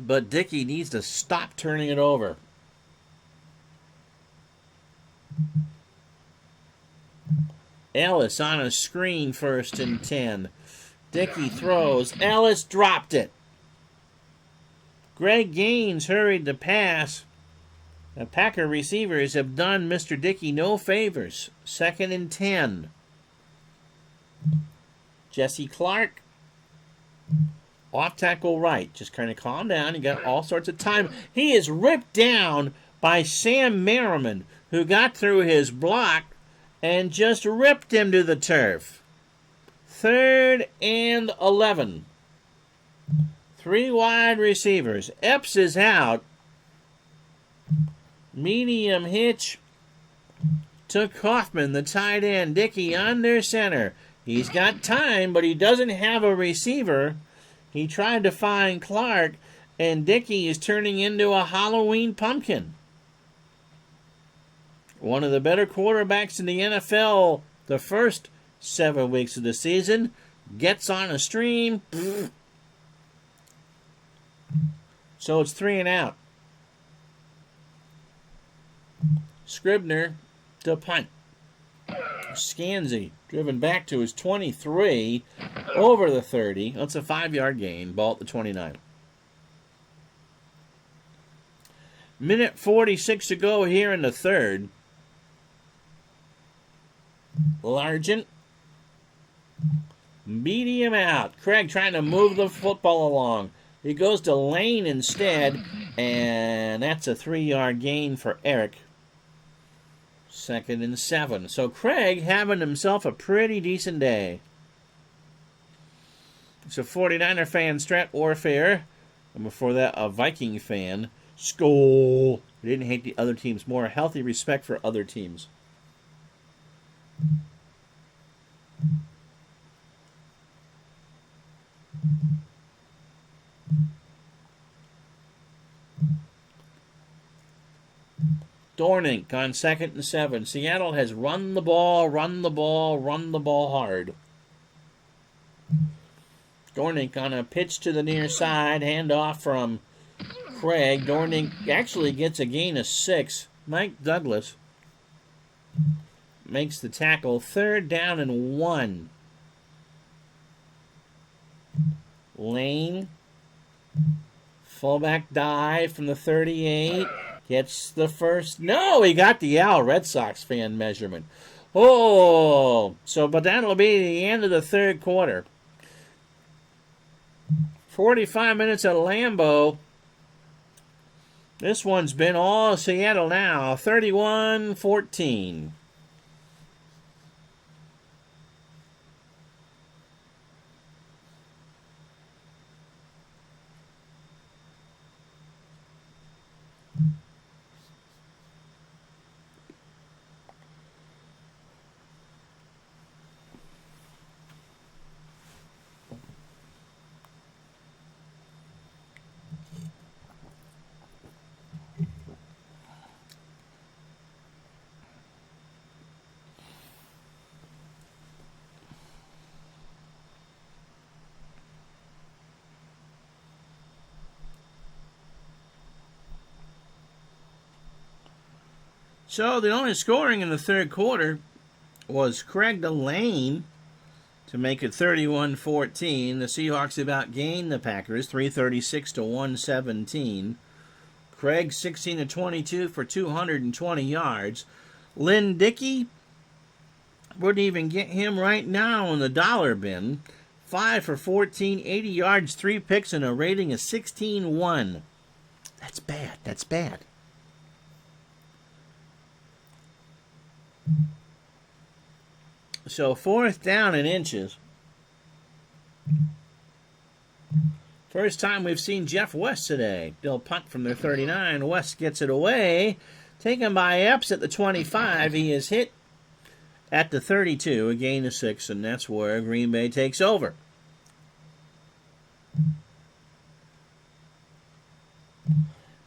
But Dickey needs to stop turning it over. Ellis on a screen, 1st and 10. Dickey throws. Ellis dropped it. Greg Gaines hurried to pass. The Packer receivers have done Mr. Dickey no favors. 2nd and 10. Jesse Clark. Off tackle right. Just kind of calm down. You got all sorts of time. He is ripped down by Sam Merriman, who got through his block and just ripped him to the turf. 3rd and 11. 3 wide receivers. Epps is out. Medium hitch to Kaufman, the tight end. Dickey under center. He's got time, but he doesn't have a receiver. He tried to find Clark, and Dickey is turning into a Halloween pumpkin. One of the better quarterbacks in the NFL the first 7 weeks of the season gets on a stream. So it's 3 and out. Scribner to punt. Scansey driven back to his 23 over the 30. That's a 5-yard gain. Ball at the 29. Minute 46 to go here in the third. Largent. Medium out. Craig trying to move the football along. He goes to Lane instead, and that's a 3-yard gain for Eric. 2nd and 7. So Craig having himself a pretty decent day. So 49er fan, Strat Warfare. And before that, a Viking fan. Skol. He didn't hate the other teams more. Healthy respect for other teams. Dornink on 2nd and 7. Seattle has run the ball hard. Dornink on a pitch to the near side. Handoff from Craig. Dornink actually gets a gain of 6. Mike Douglas makes the tackle. 3rd down and 1. Lane. Fullback dive from the 38. Gets the first. No, he got the Al Red Sox fan measurement. Oh, but that'll be the end of the third quarter. 45 minutes at Lambeau. This one's been all Seattle now. 31-14. So the only scoring in the third quarter was Craig Delane to make it 31-14. The Seahawks about gained the Packers 336 to 117. Craig 16 to 22 for 220 yards. Lynn Dickey wouldn't even get him right now in the dollar bin. 5 for 14, 80 yards, 3 picks, and a rating of 16-1. That's bad. That's bad. So 4th down and inches. First time we've seen Jeff West today. They'll punt from their 39. West gets it away. Taken by Epps at the 25. He is hit at the 32. A gain of 6, and that's where Green Bay takes over.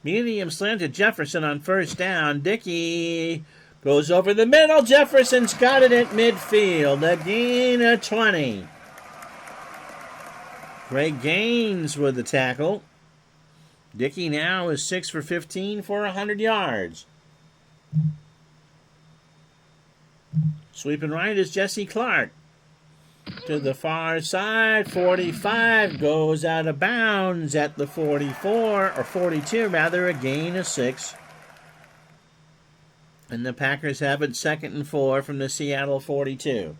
Medium slant to Jefferson on first down. Dickey goes over the middle. Jefferson's got it at midfield. A gain of 20. Craig Gaines with the tackle. Dickey now is 6 for 15 for 100 yards. Sweeping right is Jesse Clark. To the far side, 45 goes out of bounds at the 44, or 42 rather, a gain of 6. And the Packers have it 2nd and 4 from the Seattle 42.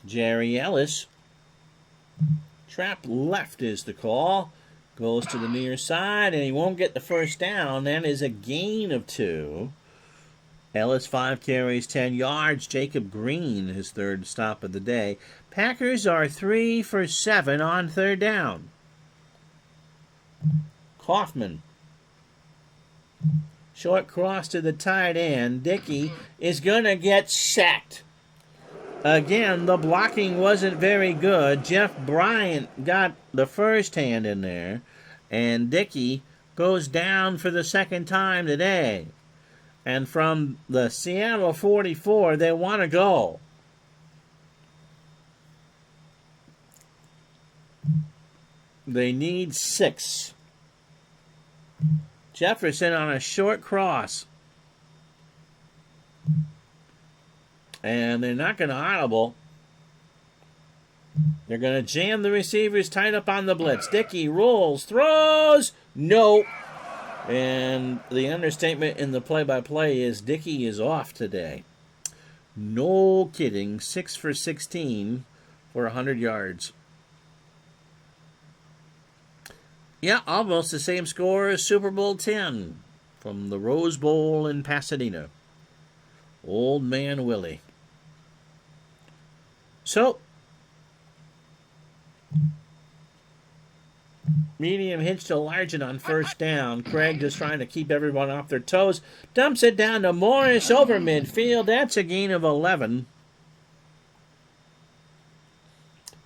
Jerry Ellis. Trap left is the call. Goes to the near side, and he won't get the first down. That is a gain of 2. Ellis 5 carries, 10 yards. Jacob Green, his third stop of the day. Packers are 3 for 7 on third down. Kaufman. Short cross to the tight end. Dickey is going to get sacked. Again, the blocking wasn't very good. Jeff Bryant got the first hand in there. And Dickey goes down for the second time today. And from the Seattle 44, they want to go. They need 6. Jefferson on a short cross. And they're not going to audible. They're going to jam the receivers tight up on the blitz. Dickey rolls, throws, no. And the understatement in the play-by-play is Dickey is off today. No kidding. 6 for 16 for 100 yards. Yeah, almost the same score as Super Bowl 10 from the Rose Bowl in Pasadena. Old Man Willie. So, medium hitch to Largent on first down. Craig just trying to keep everyone off their toes. Dumps it down to Morris over midfield. That's a gain of 11.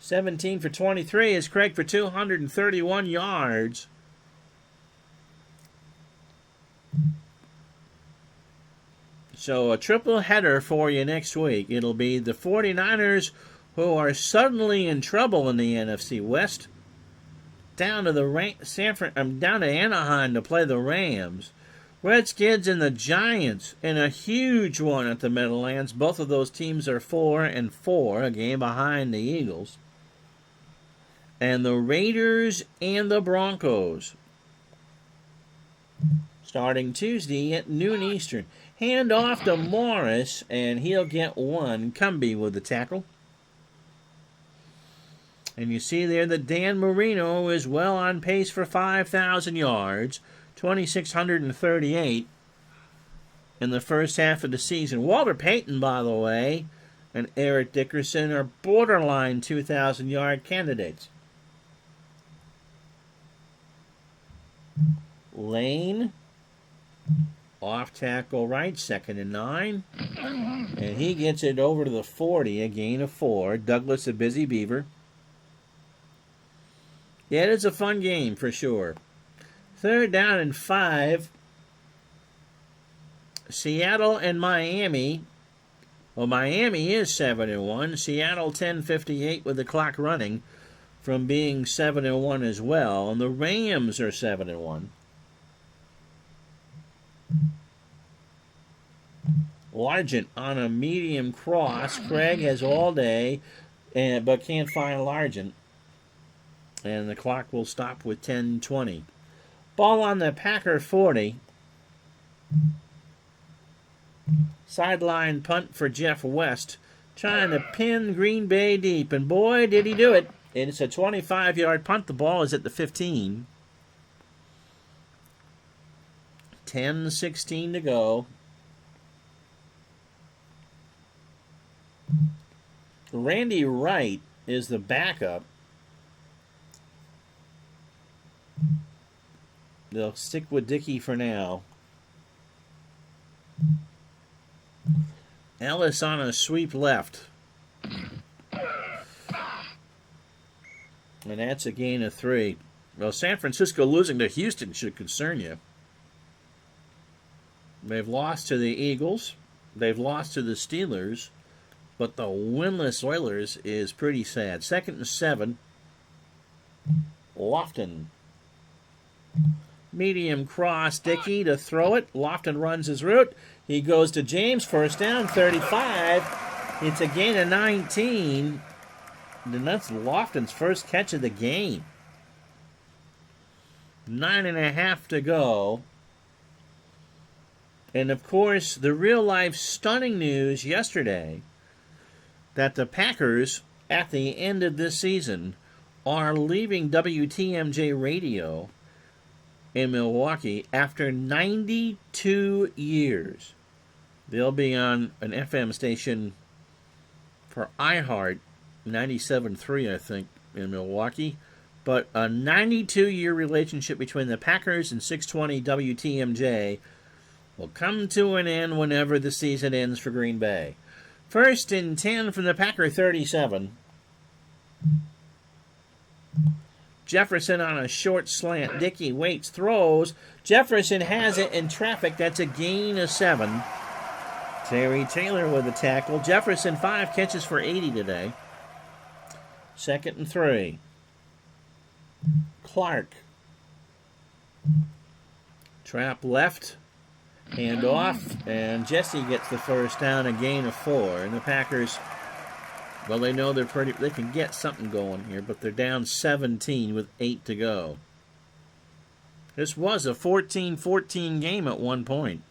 17 for 23 is Craig for 231 yards. So a triple header for you next week. It'll be the 49ers, who are suddenly in trouble in the NFC West, down to down to Anaheim to play the Rams. Redskins and the Giants in a huge one at the Meadowlands. Both of those teams are 4-4, a game behind the Eagles. And the Raiders and the Broncos, starting Tuesday at noon Eastern. Hand off to Morris, and he'll get 1. Cumby with the tackle. And you see there that Dan Marino is well on pace for 5,000 yards, 2,638 in the first half of the season. Walter Payton, by the way, and Eric Dickerson are borderline 2,000-yard candidates. Lane, off tackle right, 2nd and 9. And he gets it over to the 40, a gain of 4. Douglas, a busy beaver. Yeah, it is a fun game for sure. 3rd down and 5. Seattle and Miami. Well, Miami is 7-1. Seattle 10:58 with the clock running from being 7-1 as well. And the Rams are 7-1. Largent on a medium cross. Craig has all day, but can't find Largent. And the clock will stop with 10:20. Ball on the Packer 40. Sideline punt for Jeff West, trying to pin Green Bay deep. And boy, did he do it. It's a 25-yard punt. The ball is at the 15. 10:16 to go. Randy Wright is the backup. They'll stick with Dickey for now. Ellis on a sweep left. And that's a gain of 3. Well, San Francisco losing to Houston should concern you. They've lost to the Eagles. They've lost to the Steelers. But the winless Oilers is pretty sad. 2nd and 7. Lofton. Medium cross, Dickey to throw it. Lofton runs his route. He goes to James, first down, 35. It's a gain of 19. And that's Lofton's first catch of the game. 9.5 to go. And of course, the real-life stunning news yesterday that the Packers, at the end of this season, are leaving WTMJ Radio in Milwaukee after 92 years. They'll be on an FM station for iHeart, 97.3, I think, in Milwaukee. But a 92-year relationship between the Packers and 620 WTMJ will come to an end whenever the season ends for Green Bay. 1st and 10 from the Packer 37. Jefferson on a short slant. Dickey waits, throws. Jefferson has it in traffic. That's a gain of 7. Terry Taylor with the tackle. Jefferson 5 catches for 80 today. 2nd and 3. Clark. Trap left. Hand off. And Jesse gets the first down, a gain of 4. And the Packers, well, they know they can get something going here, but they're down 17 with 8 to go. This was a 14-14 game at one point.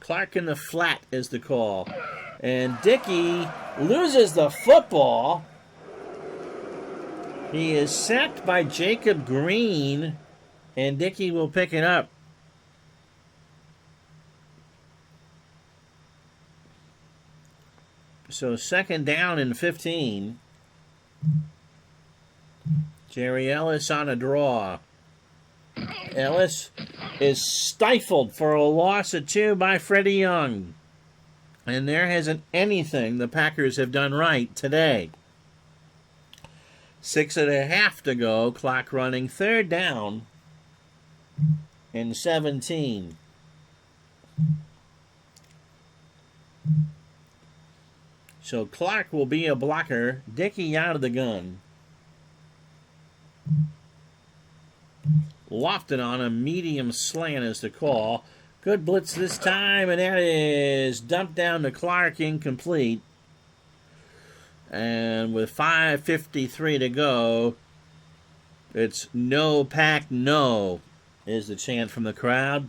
Clark in the flat is the call. And Dickey loses the football. He is sacked by Jacob Green, and Dickey will pick it up. So 2nd down and 15. Jerry Ellis on a draw. Ellis is stifled for a loss of 2 by Freddie Young. And there hasn't anything the Packers have done right today. 6.5 to go. Clock running. 3rd down and 17. So Clark will be a blocker. Dickey out of the gun. Lofton on a medium slant is the call. Good blitz this time, and that is dumped down to Clark, incomplete. And with 5:53 to go, it's no pack, no, is the chant from the crowd.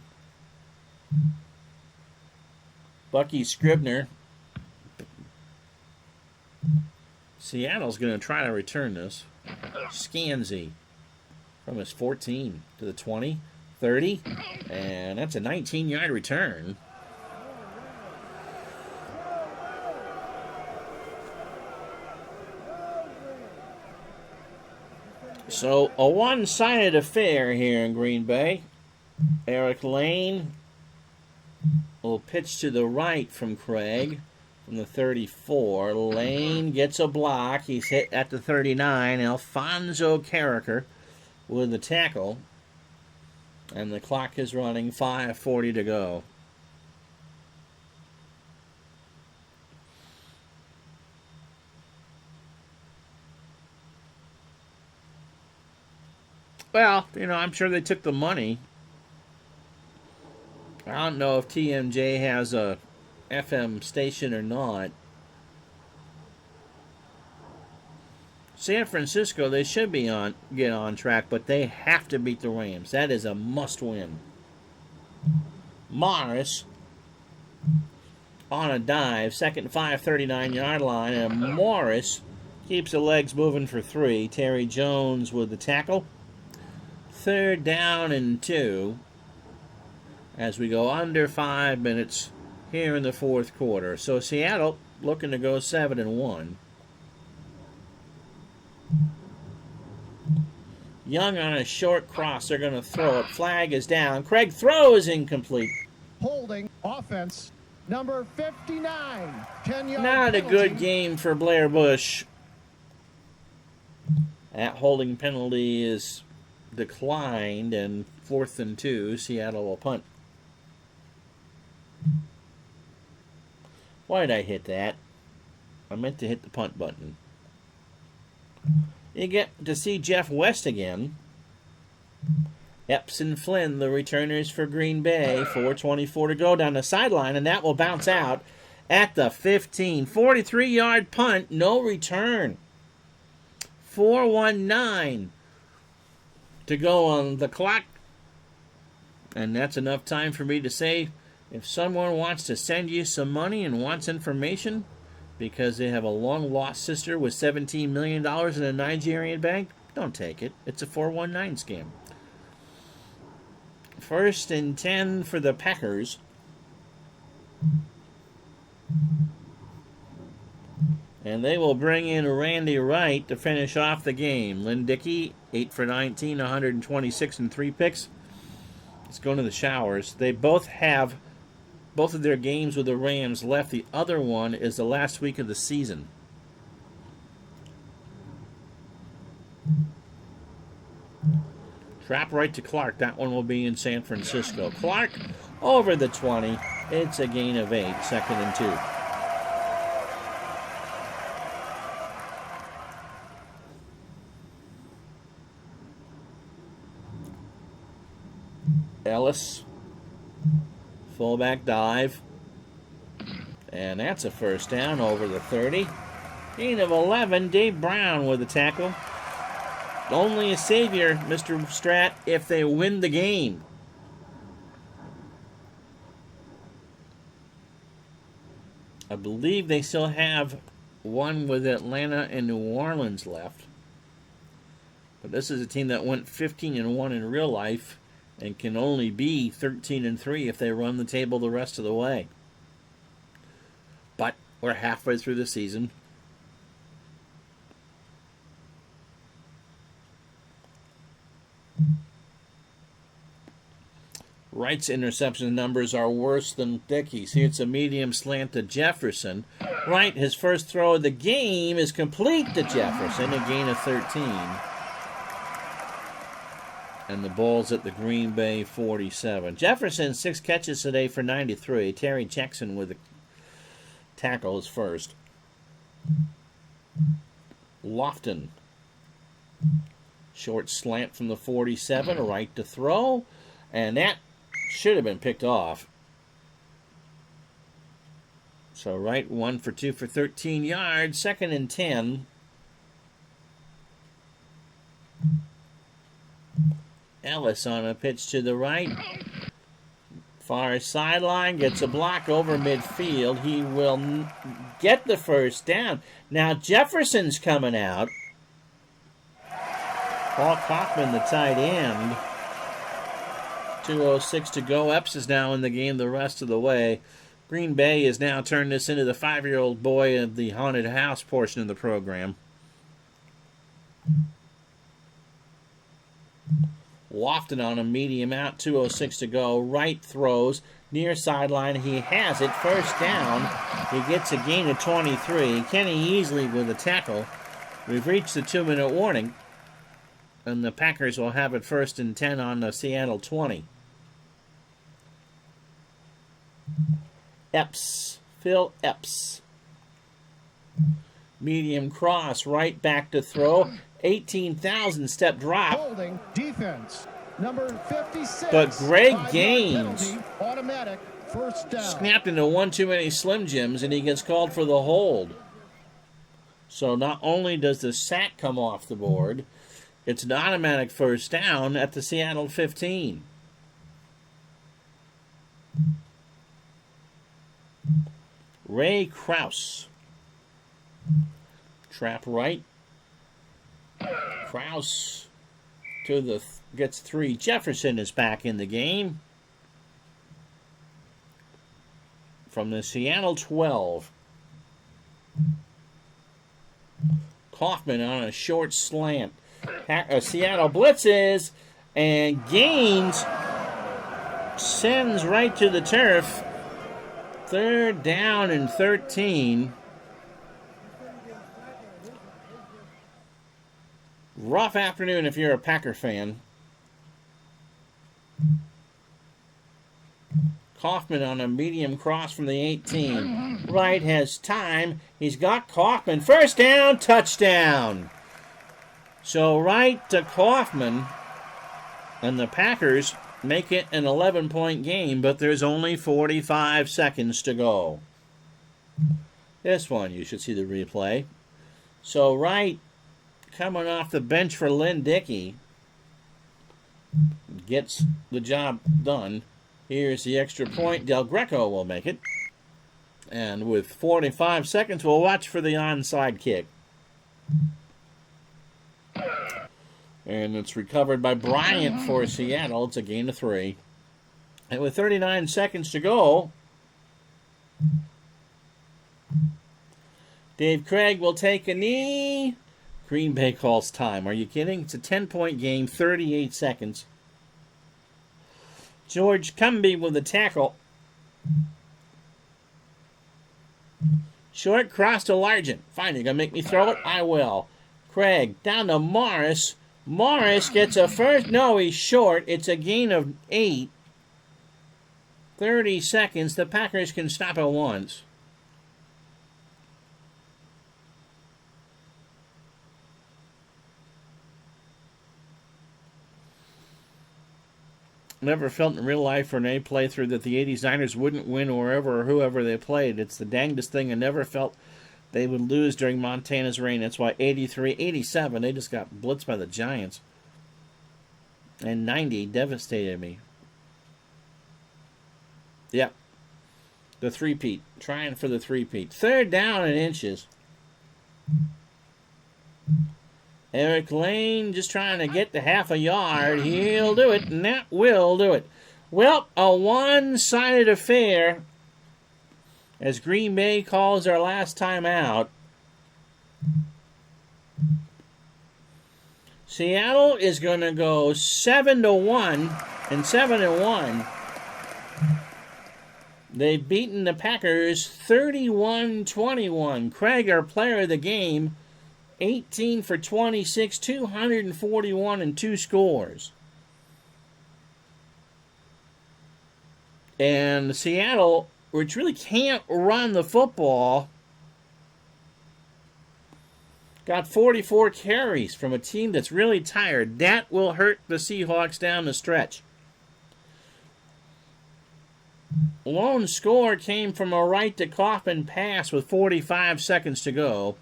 Bucky Scribner. Seattle's going to try to return this. Scansy from his 14 to the 20, 30, and that's a 19-yard return. So a one-sided affair here in Green Bay. Eric Lane will pitch to the right from Craig from the 34. Lane gets a block. He's hit at the 39. Alfonso Carricker with the tackle. And the clock is running. 5:40 to go. Well, I'm sure they took the money I don't know if TMJ has a FM station or not. San Francisco, they should be get on track, but they have to beat the Rams. That is a must-win. Morris on a dive, second 5, 39-yard line, and Morris keeps the legs moving for 3. Terry Jones with the tackle. 3rd down and 2 as we go under 5 minutes here in the 4th quarter. So Seattle looking to go 7-1. Young on a short cross. They're going to throw it. Flag is down. Craig throw is incomplete. Holding offense. Number 59. 10-yard Not a penalty. good game for Blair Bush. That holding penalty is declined, and 4th and 2. Seattle will punt. Why did I hit that? I meant to hit the punt button. You get to see Jeff West again. Epps and Flynn, the returners for Green Bay. 4:24 to go down the sideline, and that will bounce out at the 15. 43-yard punt, no return. 4:19 to go on the clock. And that's enough time for me to say, if someone wants to send you some money and wants information because they have a long-lost sister with $17 million in a Nigerian bank, don't take it. It's a 419 scam. 1st and 10 for the Packers. And they will bring in Randy Wright to finish off the game. Lynn Dickey, 8 for 19, 126 and 3 picks. Let's go into the showers. They both have both of their games with the Rams left. The other one is the last week of the season. Trap right to Clark. That one will be in San Francisco. Clark over the 20. It's a gain of 8. 2nd and 2. Ellis. Fullback dive. And that's a 1st down over the 30. Gain of 11. Dave Brown with the tackle. Only a savior, Mr. Strat, if they win the game. I believe they still have one with Atlanta and New Orleans left. But this is a team that went 15-1 in real life and can only be 13-3 if they run the table the rest of the way. But we're halfway through the season. Wright's interception numbers are worse than Dickey's. Here it's a medium slant to Jefferson. Wright, his first throw of the game is complete to Jefferson, a gain of 13. And the ball's at the Green Bay 47. Jefferson, 6 catches today for 93. Terry Jackson with the tackle is first. Lofton. Short slant from the 47, right to throw. And that should have been picked off. So Wright 1 for 2 for 13 yards. 2nd and 10. Ellis on a pitch to the right. Far sideline, gets a block over midfield. He will get the 1st down. Now Jefferson's coming out. Paul Kaufman, the tight end. 2:06 to go. Epps is now in the game the rest of the way. Green Bay has now turned this into the 5-year-old boy of the haunted house portion of the program. Lofton on a medium out. 2:06 to go. Wright throws. Near sideline. He has it. 1st down. He gets a gain of 23. Kenny Easley with a tackle. We've reached the 2-minute warning. And the Packers will have it 1st and 10 on the Seattle 20. Epps. Phil Epps. Medium cross. Right back to throw. 18,000 step drop. Holding defense. Number 56. But Greg 5-yard Gaines penalty, automatic first down. snapped into one too many Slim Jims, and he gets called for the hold. So not only does the sack come off the board, it's an automatic first down at the Seattle 15. Ray Krause. Trap right. Krause to the gets 3. Jefferson is back in the game. From the Seattle 12. Kaufman on a short slant. Seattle blitzes, and Gaines sends right to the turf. 3rd down and 13. Rough afternoon if you're a Packer fan. Kaufman on a medium cross from the 18. Wright has time. He's got Kaufman. First down, touchdown. So Wright to Kaufman, and the Packers make it an 11-point game, but there's only 45 seconds to go. This one, you should see the replay. So Wright, coming off the bench for Lynn Dickey, gets the job done. Here's the extra point. Del Greco will make it. And with 45 seconds, we'll watch for the onside kick. And it's recovered by Bryant for Seattle. It's a gain of 3. And with 39 seconds to go, Dave Craig will take a knee. Green Bay calls time. Are you kidding? It's a 10-point game, 38 seconds. George Cumby with the tackle. Short cross to Largent. Fine, you're going to make me throw it? I will. Craig down to Morris. Morris gets a first. No, he's short. It's a gain of 8. 30 seconds. The Packers can stop it once. Never felt in real life for an A playthrough that the 80s Niners wouldn't win wherever or whoever they played. It's the dangest thing. I never felt they would lose during Montana's reign. That's why 83, 87, they just got blitzed by the Giants. And 90 devastated me. Yep. The three-peat. Trying for the three-peat. 3rd down and inches. Eric Lane just trying to get to half a yard. He'll do it, and that will do it. Well, a one-sided affair as Green Bay calls our last time out. Seattle is going to go 7-1 and 7-1. They've beaten the Packers 31-21. Craig, our player of the game, 18 for 26, 241 and 2 scores. And Seattle, which really can't run the football, got 44 carries from a team that's really tired. That will hurt the Seahawks down the stretch. Lone score came from a Wright to Kaufman pass with 45 seconds to go.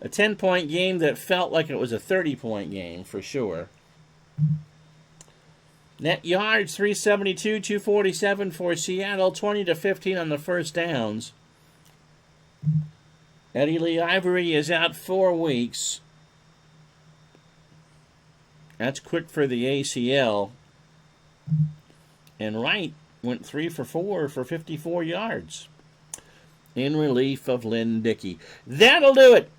A 10-point game that felt like it was a 30-point game for sure. Net yards 372, 247 for Seattle, 20-15 on the first downs. Eddie Lee Ivory is out 4 weeks. That's quick for the ACL. And Wright went 3 for 4 for 54 yards in relief of Lynn Dickey. That'll do it.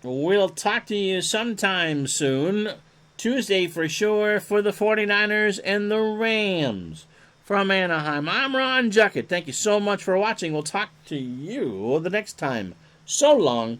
We'll talk to you sometime soon. Tuesday for sure for the 49ers and the Rams from Anaheim. I'm Ron Juckett. Thank you so much for watching. We'll talk to you the next time. So long.